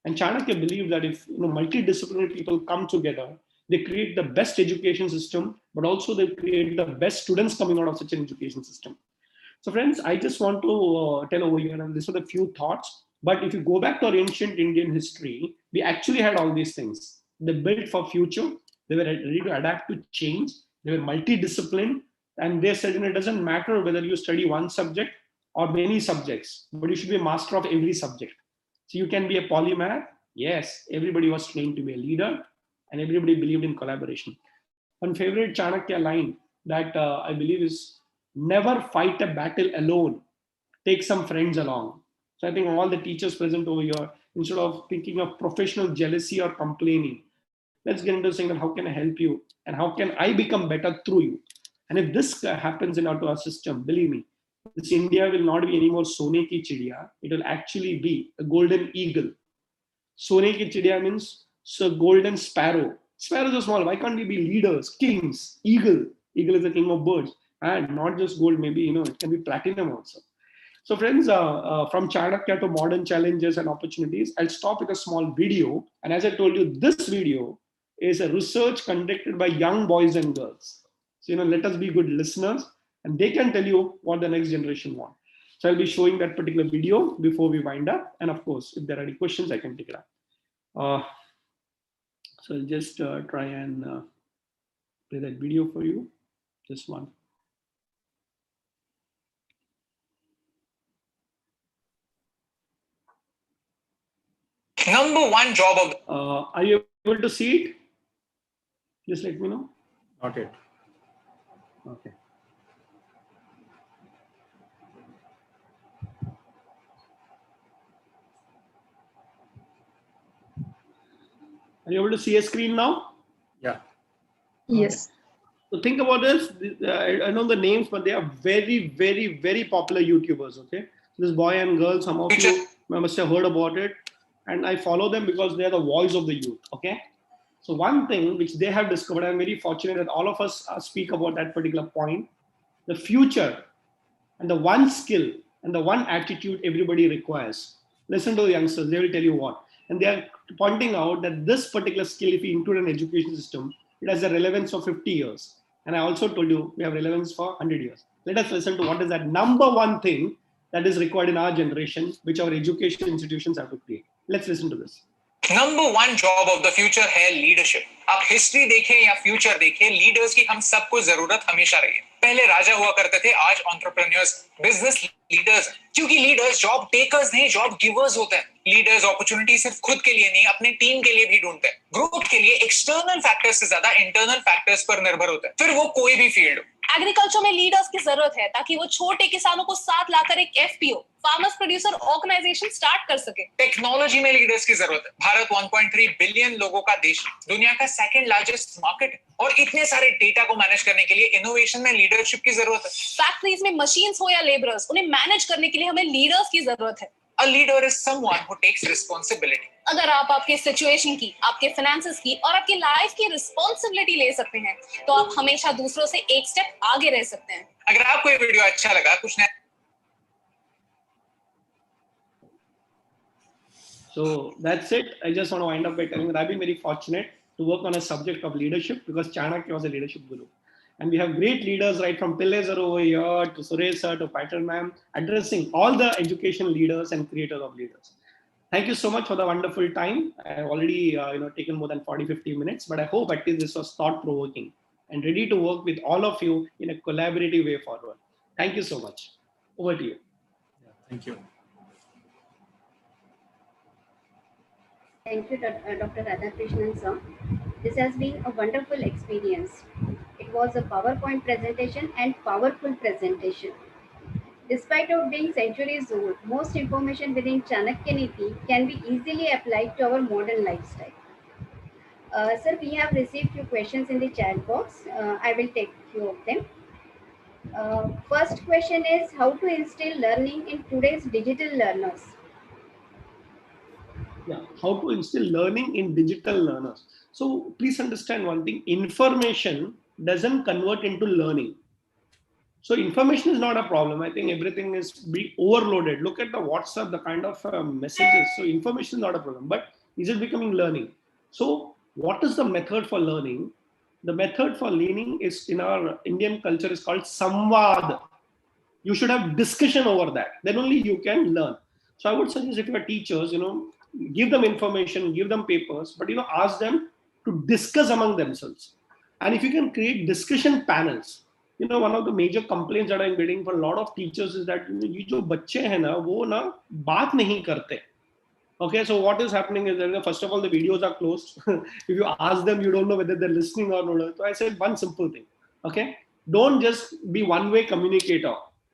And Chanakya believed that if multidisciplinary people come together, they create the best education system, but also they create the best students coming out of such an education system. So friends, I just want to tell over here, and these are the few thoughts. But if you go back to our ancient Indian history, we actually had all these things. They built for future. They were ready to adapt to change. They were multidisciplined. And they said, it doesn't matter whether you study one subject or many subjects, but you should be a master of every subject. So you can be a polymath. Yes, everybody was trained to be a leader and everybody believed in collaboration. One favorite Chanakya line that I believe is, never fight a battle alone. Take some friends along. So I think all the teachers present over here, instead of thinking of professional jealousy or complaining, let's get into saying that how can I help you and how can I become better through you. And if this happens in our system, believe me, this India will not be anymore Sone ki Chidiya. It will actually be a golden eagle. Sone ki Chidiya means golden sparrow. Sparrows are small. Why can't we be leaders, kings, eagle? Eagle is the king of birds. And not just gold, maybe, it can be platinum also. So friends, from Chanakya to modern challenges and opportunities, I'll stop with a small video. And as I told you, this video is a research conducted by young boys and girls. So, let us be good listeners and they can tell you what the next generation want. So I'll be showing that particular video before we wind up. And of course, if there are any questions, I can take it up. So I'll just try and play that video for you. Just one. Number one job of... Are you able to see it? Just let me know. Not yet. Okay. Are you able to see a screen now? Yeah. Yes. Okay. So think about this. I know the names, but they are very, very, very popular YouTubers. Okay. This boy and girl, some of you must have heard about it. And I follow them because they are the voice of the youth. Okay. So one thing which they have discovered, I'm very fortunate that all of us speak about that particular point. The future and the one skill and the one attitude everybody requires. Listen to the youngsters, they will tell you what. And they are pointing out that this particular skill, if you include an education system, it has a relevance for 50 years. And I also told you we have relevance for 100 years. Let us listen to what is that number one thing that is required in our generation, which our education institutions have to create. Let's listen to this. Number 1 job of the future है leadership. आप history देखें या future देखें, leaders की हम सबको जरूरत हमेशा रही है। पहले राजा हुआ करते थे, आज एंटरप्रेन्योर्स, बिजनेस लीडर्स, क्योंकि लीडर्स जॉब टेकर्स नहीं, जॉब गिवर्स होते हैं। लीडर्स अपॉर्चुनिटी सिर्फ खुद के लिए नहीं, अपने टीम के लिए भी ढूंढते हैं। ग्रोथ के लिए एक्सटर्नल फैक्टर्स से ज्यादा इंटरनल फैक्टर्स पर निर्भर होते हैं, फिर वो कोई भी फील्ड हो। एग्रीकल्चर में लीडर्स की जरूरत है ताकि वो छोटे किसानों को साथ लाकर एक FPO, farmers producer organisation start कर सके। टेक्नोलॉजी में लीडर्स की जरूरत है। भारत 1.3 बिलियन लोगों का देश, दुनिया का सेकंड लार्जेस्ट मार्केट, और इतने सारे डेटा को मैनेज करने के लिए इनोवेशन में लीडरशिप की जरूरत है। फैक्ट्रीज में मशीन्स हो या लेबरर्स, उन्हें मैनेज करने के लिए हमें लीडर्स की जरूरत है। A leader is someone who takes responsibility. अगर आप आपके सिचुएशन की, आपके फाइनेंसेस की और आपकी लाइफ की रिस्पॉन्सिबिलिटी ले सकते हैं, तो आप हमेशा दूसरों से एक स्टेप आगे रह सकते हैं। अगर आपको ये वीडियो अच्छा लगा, कुछ नया, So that's it. I just want to wind up by telling that I've been very fortunate to work on a subject of leadership because Chanakya was a leadership guru. And we have great leaders right from Pillai sir over here to Suresh sir to Patel ma'am, addressing all the education leaders and creators of leaders. Thank you so much for the wonderful time. I have already taken more than 40-50 minutes, but I hope at least this was thought-provoking and ready to work with all of you in a collaborative way forward. Thank you so much. Over to you. Thank you. Thank you, Dr. RadhaKrishnan sir. This has been a wonderful experience. It was a PowerPoint presentation and powerful presentation. Despite of being centuries old, most information within Chanakya Niti can be easily applied to our modern lifestyle. Sir, we have received few questions in the chat box. I will take few of them. First question is how to instill learning in today's digital learners. Yeah, how to instill learning in digital learners. So please understand one thing, information doesn't convert into learning. So information is not a problem. I think everything is being overloaded. Look at the WhatsApp, the kind of messages. So information is not a problem, but is it becoming learning? So what is the method for learning? The method for learning is in our Indian culture is called samvad. You should have discussion over that. Then only you can learn. So I would suggest if you are teachers, give them information, give them papers, but ask them to discuss among themselves. And if you can create discussion panels, one of the major complaints that I'm getting for a lot of teachers is that ये जो बच्चे हैं ना वो ना बात नहीं करते. Okay, so what is happening is that first of all the videos are closed. If you ask them, you don't know whether they're listening or not. So I said one simple thing. Okay, don't just be one-way communicator.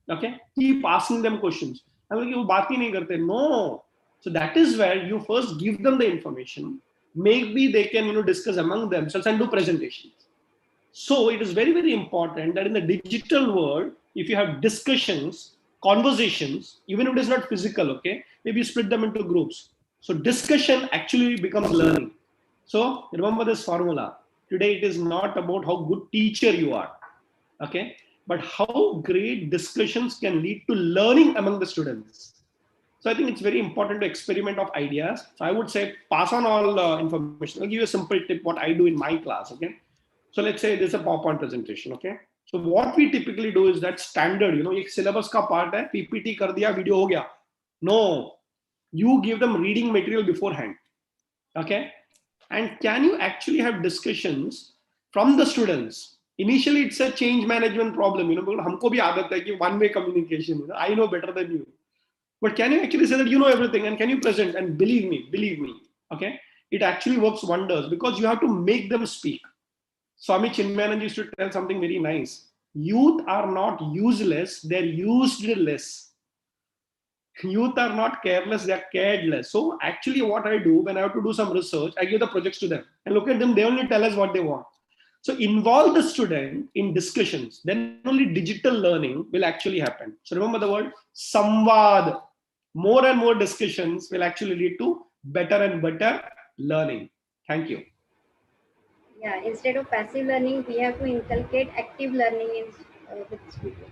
Okay, keep asking them questions. I'm like, वो बात ही नहीं करते. No. So that is where you first give them the information. Maybe they can discuss among themselves and do presentations. So it is very, very important that in the digital world, if you have discussions, conversations, even if it is not physical, okay, maybe you split them into groups. So discussion actually becomes learning. So remember this formula. Today it is not about how good teacher you are, okay, but how great discussions can lead to learning among the students. So I think it's very important to experiment of ideas. So I would say pass on all information. I'll give you a simple tip what I do in my class, okay. So let's say there's a PowerPoint presentation, okay? So what we typically do is that standard, एक syllabus का part है, PPT कर दिया, video हो गया. No, you give them reading material beforehand, okay? And can you actually have discussions from the students? Initially, it's a change management problem, हमको भी आदत है कि one-way communication, I know better than you. But can you actually say that you know everything and can you present? And believe me, okay? It actually works wonders because you have to make them speak. Swami Chinmayanand used to tell something very nice. Youth are not useless, they're usedless. Youth are not careless, they're caredless. So actually what I do when I have to do some research, I give the projects to them and look at them, they only tell us what they want. So involve the student in discussions, then only digital learning will actually happen. So remember the word samvad. More and more discussions will actually lead to better and better learning. Thank you. Yeah, instead of passive learning, we have to inculcate active learning with students.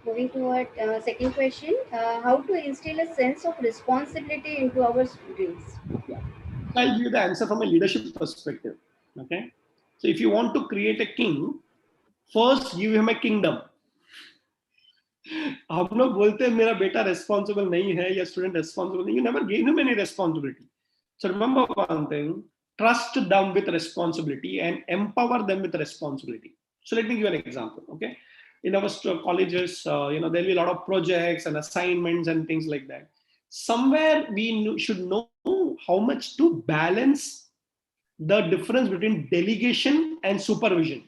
Moving to our second question, how to instill a sense of responsibility into our students? Yeah. I'll give you the answer from a leadership perspective. Okay. So if you want to create a king, first give him a kingdom. हम लोग बोलते हैं मेरा बेटा responsible नहीं है या student responsible नहीं, you never gave him any responsibility. So remember one thing, trust them with responsibility and empower them with responsibility. So let me give you an example, okay? In our colleges, there'll be a lot of projects and assignments and things like that. Somewhere we should know how much to balance the difference between delegation and supervision.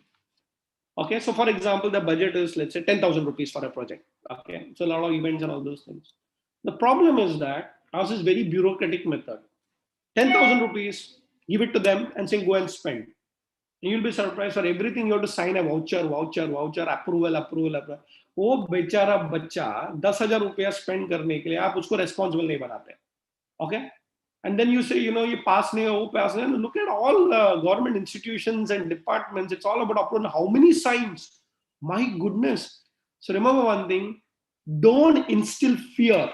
Okay, so for example, the budget is, let's say, 10,000 rupees for a project. Okay, so a lot of events and all those things. The problem is that ours is very bureaucratic method. 10,000 rupees, give it to them and say, go and spend. And you'll be surprised, for everything you have to sign a voucher, approval. वो बेचारा बच्चा 10,000 रुपया spend करने के लिए आप उसको responsible नहीं बनाते. Okay, and then you say, you pass nahi ho, pass nahi. Look at all government institutions and departments. It's all about approval. How many signs? My goodness. So remember one thing, don't instill fear.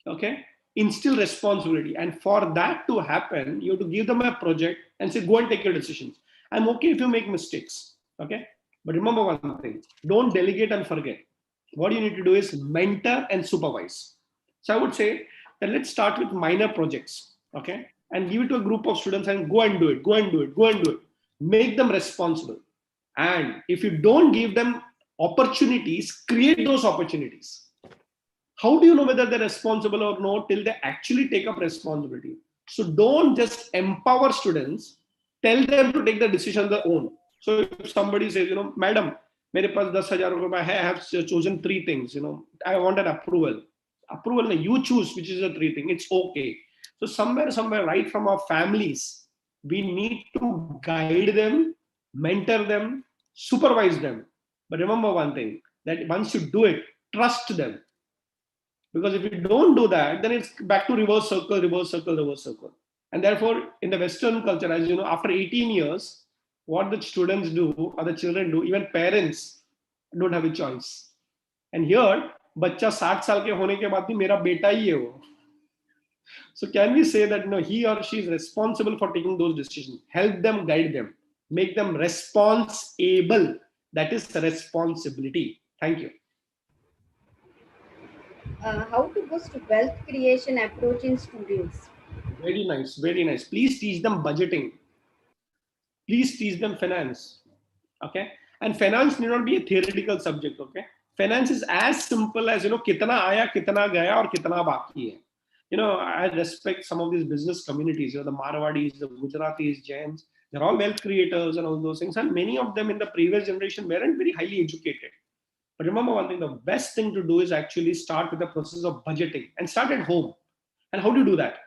Okay, instill responsibility. And for that to happen, you have to give them a project and say, go and take your decisions. I'm okay if you make mistakes. Okay, but remember one thing, don't delegate and forget. What you need to do is mentor and supervise. So I would say that let's start with minor projects, okay, and give it to a group of students and go and do it. Make them responsible. And if you don't give them opportunities, create those opportunities. How do you know whether they're responsible or not till they actually take up responsibility? So don't just empower students, tell them to take the decision on their own. So if somebody says, madam, mere paas 10,000 rupees, I have chosen 3 things, I want an approval. Approval, you choose which is the 3 things. It's okay. So somewhere right from our families, we need to guide them, mentor them, supervise them. But remember one thing, that once you do it, trust them. Because if you don't do that, then it's back to reverse circle. And therefore, in the Western culture, as you know, after 18 years, what the students do or the children do, even parents don't have a choice. And here, बच्चा 60 साल के होने के बाद भी मेरा बेटा ही है वो. So can we say that he or she is responsible for taking those decisions? Help them, guide them, make them responsible. That is the responsibility. Thank you. How to boost wealth creation approach in students? Very nice, very nice. Please teach them budgeting. Please teach them finance. Okay, and finance need not be a theoretical subject. Okay, finance is as simple as कितना आया, कितना गया, और कितना बाकी है. I respect some of these business communities. The Marwadis, the Gujaratis, Jains. They're all wealth creators and all those things. And many of them in the previous generation weren't very highly educated. But remember one thing: the best thing to do is actually start with the process of budgeting and start at home. And how do you do that?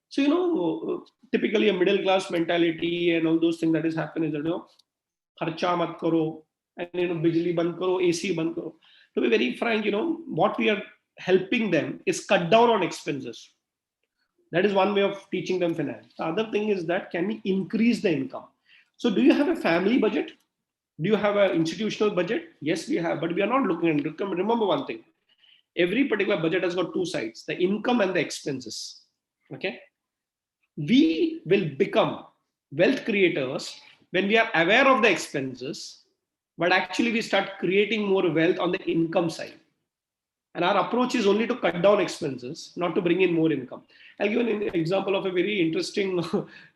So typically a middle class mentality and all those things that is happening is that kharcha mat karo, and bijli band karo, AC band karo. To be very frank, what we are helping them is cut down on expenses. That is one way of teaching them finance. The other thing is that can we increase the income? So do you have a family budget? Do you have an institutional budget? Yes, we have, but we are not looking at it. Remember one thing, every particular budget has got 2 sides, the income and the expenses. Okay, we will become wealth creators when we are aware of the expenses, but actually we start creating more wealth on the income side. And our approach is only to cut down expenses, not to bring in more income. I'll give an example of a very interesting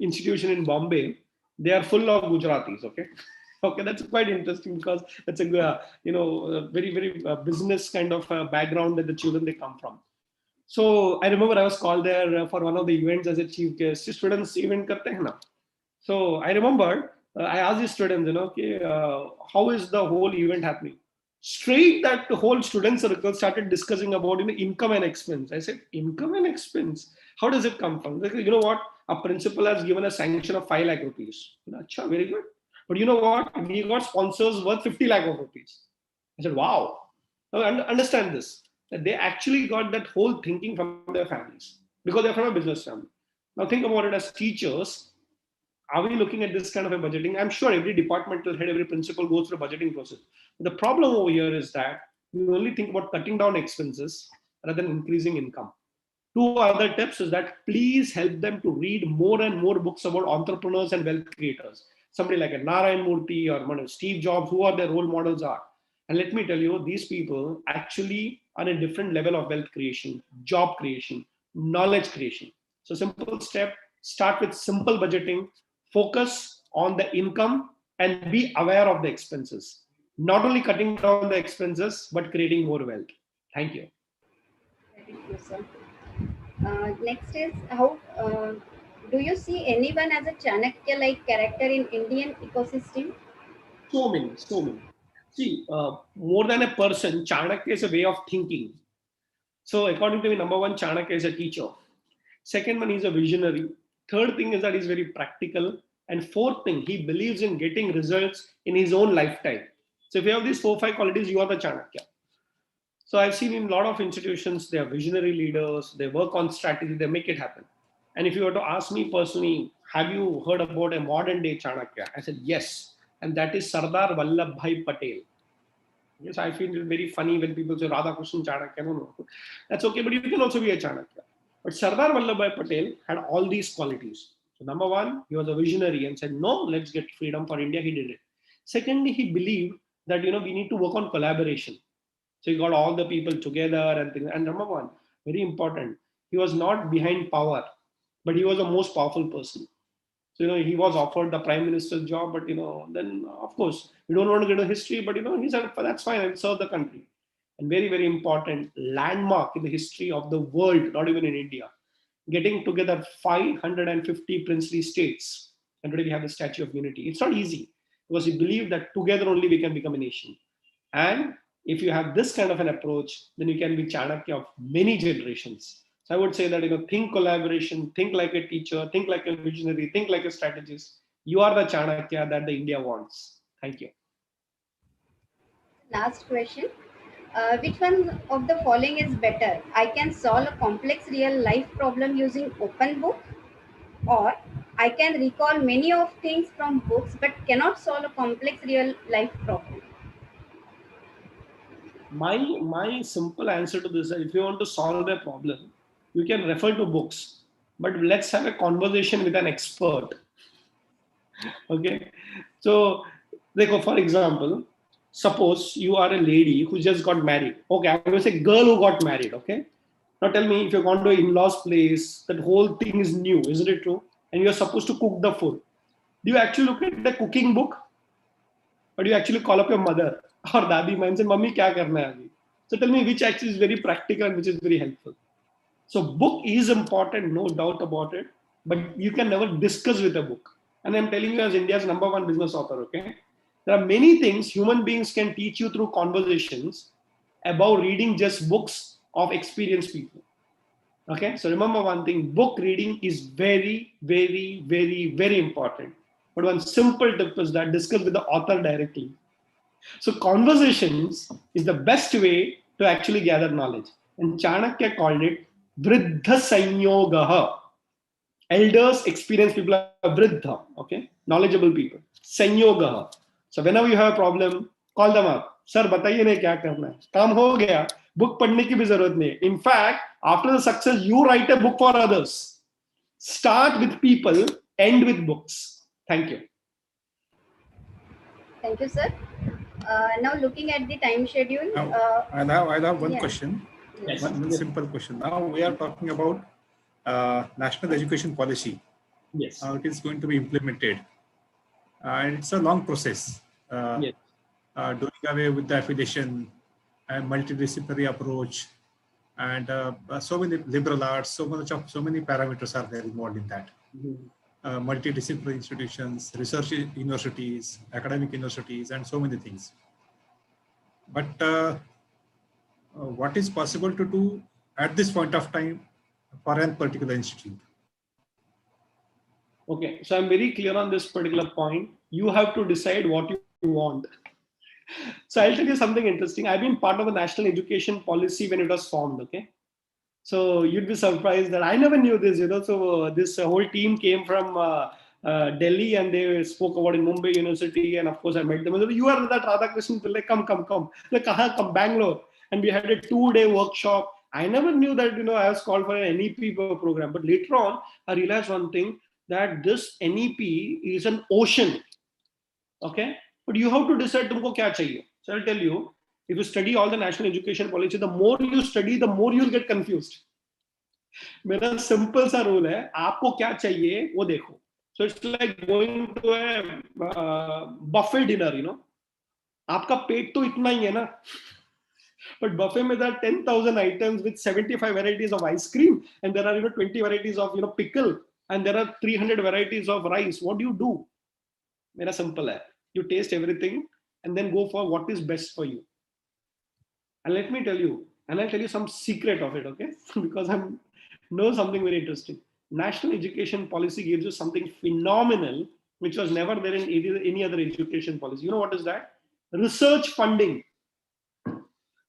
institution in Bombay. They are full of Gujaratis. Okay, that's quite interesting because that's a very, very business kind of background that the children they come from. So I remember I was called there for one of the events as a chief guest. Students event karte hain na. So I remember I asked the students, how is the whole event happening? Straight that the whole student circle started discussing about income and expense. I said, income and expense? How does it come from? They said, what? Our principal has given a sanction of 5 lakh rupees. Achha, very good. But you know what? We got sponsors worth 50 lakh of rupees. I said, wow. Now understand this, that they actually got that whole thinking from their families because they're from a business family. Now think about it as teachers. Are we looking at this kind of a budgeting? I'm sure every departmental head, every principal goes through a budgeting process. But the problem over here is that we only think about cutting down expenses rather than increasing income. 2 other tips is that please help them to read more and more books about entrepreneurs and wealth creators. Somebody like a Narayan Murthy or Steve Jobs, who are their role models are. And let me tell you, these people actually are a different level of wealth creation, job creation, knowledge creation. So simple step, Start with simple budgeting, focus on the income, and be aware of the expenses. Not only cutting down the expenses, but creating more wealth. Thank you. Thank you, sir. Next is how do you see anyone as a Chanakya-like character in Indian ecosystem? So many, so many. See, more than a person, Chanakya is a way of thinking. So, according to me, number one, Chanakya is a teacher. Second one, he's a visionary. Third thing is that he's very practical. And fourth thing, he believes in getting results in his own lifetime. So, if you have these 4-5 qualities, you are the Chanakya. So, I've seen in a lot of institutions, they are visionary leaders, they work on strategy, they make it happen. And if you were to ask me personally, have you heard about a modern day Chanakya? I said, yes. And that is Sardar Vallabhbhai Patel. Yes, I feel it very funny when people say RadhaKrishnan Chanakya. No. That's okay, but you can also be a Chanakya. But Sardar Vallabhbhai Patel had all these qualities. So number one, he was a visionary and said, no, let's get freedom for India. He did it. Secondly, he believed that, we need to work on collaboration. So he got all the people together and things. And number one, very important, he was not behind power, but he was the most powerful person. So, he was offered the prime minister's job, but, then of course, we don't want to get into history, but, he said, that's fine, I'll serve the country. And very, very important landmark in the history of the world, not even in India, getting together 550 princely states. And today we have the Statue of Unity. It's not easy because we believe that together only we can become a nation. And if you have this kind of an approach, then you can be Chanakya of many generations. So I would say that, think collaboration, think like a teacher, think like a visionary, think like a strategist. You are the Chanakya that the India wants. Thank you. Last question. Which one of the following is better? I can solve a complex real life problem using open book, or I can recall many of things from books but cannot solve a complex real life problem. My simple answer to this is, if you want to solve a problem, you can refer to books, but let's have a conversation with an expert. Okay, so for example, suppose you are a lady who just got married. Okay, I will say girl who got married. Okay, now tell me, if you're going to an in-laws place, that whole thing is new, isn't it true? And you're supposed to cook the food. Do you actually look at the cooking book, or do you actually call up your mother or dadi and say, "Mummy, kya karna hai abhi?" So tell me which actually is very practical and which is very helpful. So book is important, no doubt about it, but you can never discuss with a book. And I'm telling you as India's number one business author, okay? There are many things human beings can teach you through conversations about reading just books of experienced people. Okay, so remember one thing, book reading is very, very, very, very important. But one simple tip is that discuss with the author directly. So conversations is the best way to actually gather knowledge. And Chanakya called it Vriddha Sanyogaha. Elders, experienced people are Vriddha, okay? Knowledgeable people. Sanyogaha. So whenever you have a problem, call them up. Sir, बताइए ना क्या करना है? काम हो गया. Book पढ़ने की भी जरूरत नहीं है. In fact, after the success, you write a book for others. Start with people, end with books. Thank you. Thank you, sir. Now looking at the time schedule. I have one yeah. question. Yes. One simple question. Now we are talking about national education policy. Yes. How it is going to be implemented. And it's a long process. Yes. Doing away with the affiliation and multidisciplinary approach, and so many liberal arts, so many parameters are there involved in that. Multidisciplinary institutions, research universities, academic universities, and so many things. But what is possible to do at this point of time for a particular institute? Okay, so I'm very clear on this particular point. You have to decide what you want. So I'll tell you something interesting. I've been part of the national education policy when it was formed, okay? So you'd be surprised that I never knew this, So this whole team came from Delhi and they spoke about in Mumbai University. And of course I met them. I said, you are that RadhaKrishnan Pillai, come. Like, come Bangalore. And we had a 2-day workshop. I never knew that, I was called for an NEP program. But later on, I realized one thing, that this NEP is an ocean. Okay? But you have to decide tumko kya chahiye. So I'll tell you, if you study all the national education policy, the more you study, the more you'll get confused. मेरा simple सा rule है, आपको क्या चाहिए वो देखो. So it's like going to a buffet dinner, you know. आपका पेट तो इतना ही है ना, but buffet में there are 10,000 items with 75 varieties of ice cream, and there are 20 varieties of pickle, and there are 300 varieties of rice. What do you do? मेरा simple है. You taste everything and then go for what is best for you. And let me tell you, and I'll tell you some secret of it, okay? Because I know something very interesting. National education policy gives you something phenomenal, which was never there in any other education policy. You know what is that? Research funding.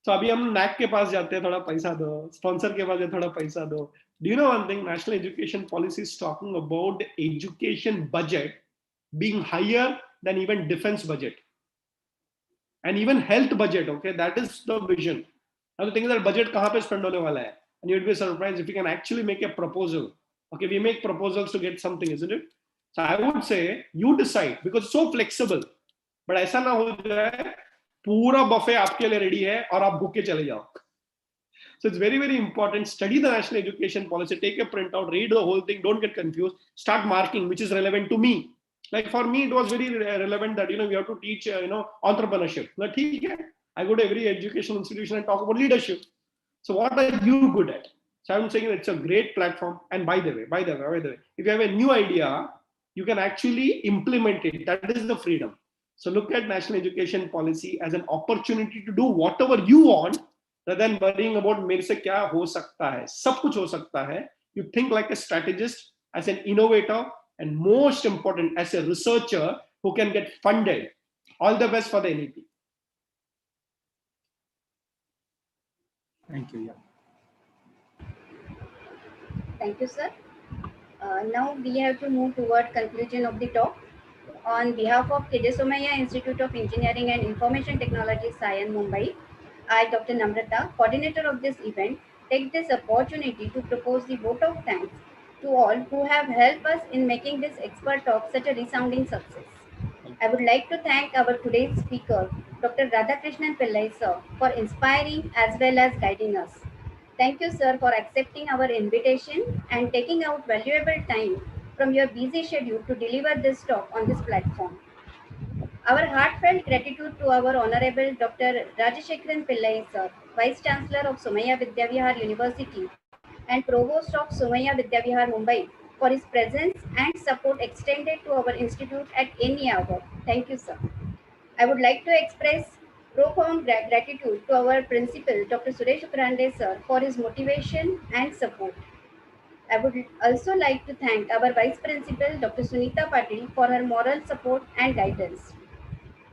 So अभी हम NAC के पास जाते हैं, थोड़ा पैसा दो, sponsor के पास थोड़ा पैसा दो. Do you know one thing? National education policy is talking about the education budget being higher than even defense budget and even health budget. Okay, that is the vision. Now the thing is that budget कहाँ पे spend होने वाला है? And you'd be surprised if you can actually make a proposal. Okay, we make proposals to get something, isn't it? So I would say you decide, because it's so flexible. But ऐसा ना हो जाए पूरा buffet आपके लिए ready है और आप भूखे चले जाओ. So it's very, very important. Study the national education policy, take a printout, read the whole thing, don't get confused, start marking which is relevant to me. Like for me, it was very relevant that, we have to teach, entrepreneurship. Like, I go to every education institution and talk about leadership. So what are you good at? So I'm saying it's a great platform. And by the way, if you have a new idea, you can actually implement it. That is the freedom. So look at national education policy as an opportunity to do whatever you want, rather than worrying about मेरे से क्या हो सकता है. सब कुछ हो सकता है. You think like a strategist, as an innovator, and most important, as a researcher who can get funded. All the best for the NEP. Thank you. Yeah. Thank you, sir. Now we have to move toward conclusion of the talk. On behalf of KJ Somaiya Institute of Engineering and Information Technology, Sion, Mumbai, I, Dr. Namrata, coordinator of this event, take this opportunity to propose the vote of thanks to all who have helped us in making this expert talk such a resounding success. I would like to thank our today's speaker, Dr. RadhaKrishnan Pillai, sir, for inspiring as well as guiding us. Thank you, sir, for accepting our invitation and taking out valuable time from your busy schedule to deliver this talk on this platform. Our heartfelt gratitude to our Honorable Dr. Rajashekharan Pillai, sir, Vice Chancellor of Somaiya Vidyavihar University and Provost of Somaiya Vidyavihar Mumbai, for his presence and support extended to our institute at any hour. Thank you, sir. I would like to express profound gratitude to our principal, Dr. Suresh Ukrande, sir, for his motivation and support. I would also like to thank our Vice Principal, Dr. Sunita Patil, for her moral support and guidance.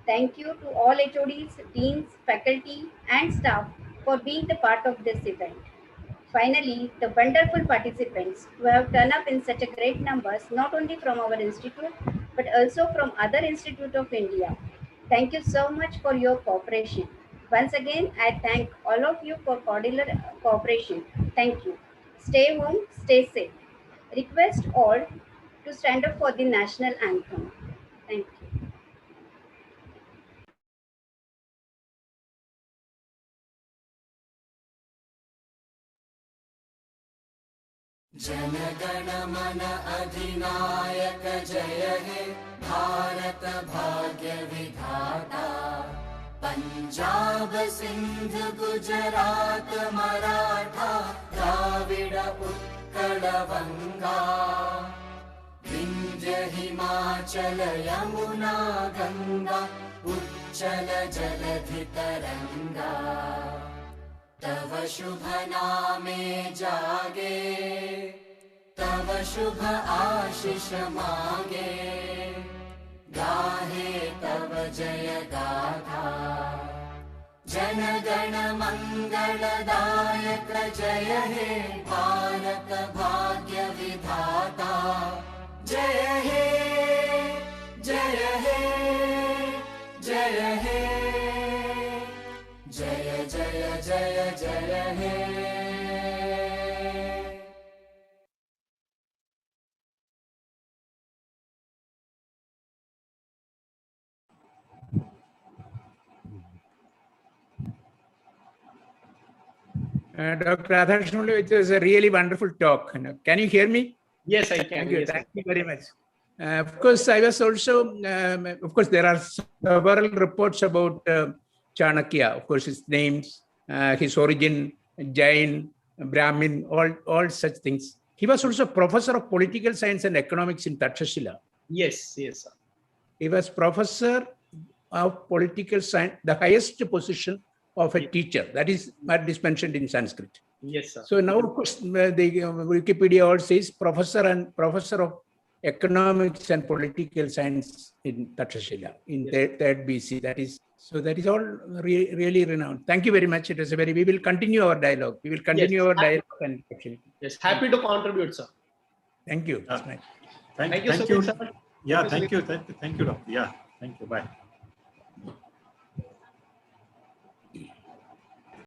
Thank you to all HODs, deans, faculty, and staff for being the part of this event. Finally, the wonderful participants who have turned up in such a great numbers, not only from our institute, but also from other institutes of India. Thank you so much for your cooperation. Once again, I thank all of you for cordial cooperation. Thank you. Stay home, stay safe. Request all to stand up for the national anthem. Thank you. जनगण मन अधिनायक जय हे भारत भाग्य विधाता पंजाब सिंध गुजरात मराठा द्राविड उत्कल बंगा विंध्य हिमाचल यमुना गंगा उच्चल जलधि तरंगा तव शुभ नामे जागे तव शुभ आशीष मांगे गाहे तव जय गाथा जन गण मंगलदायक जय हे भारत भाग्य विधाता जय हे जय हे जय हे जय जय जय जय हे Dr. RadhaKrishnan, it was a really wonderful talk. Can you hear me? Yes, I can. Thank you. Yes, Thank you very much. Of course, I was also, of course, there are several reports about Chanakya, of course, his names, his origin, Jain, Brahmin, all such things. He was also professor of political science and economics in Takshashila. Yes, yes, sir. He was professor of political science, the highest position of a teacher. That is what is mentioned in Sanskrit. Yes, sir. So now, of course, the Wikipedia also says professor of economics and political science in Takshashila in third BC. That is all really renowned. Thank you very much. It was a we will continue our dialogue. We will continue our dialogue and actually. Yes, happy to contribute, sir. Thank you. Thank you so much, sir. Yeah, thank you, doctor. Yeah, thank you. Bye.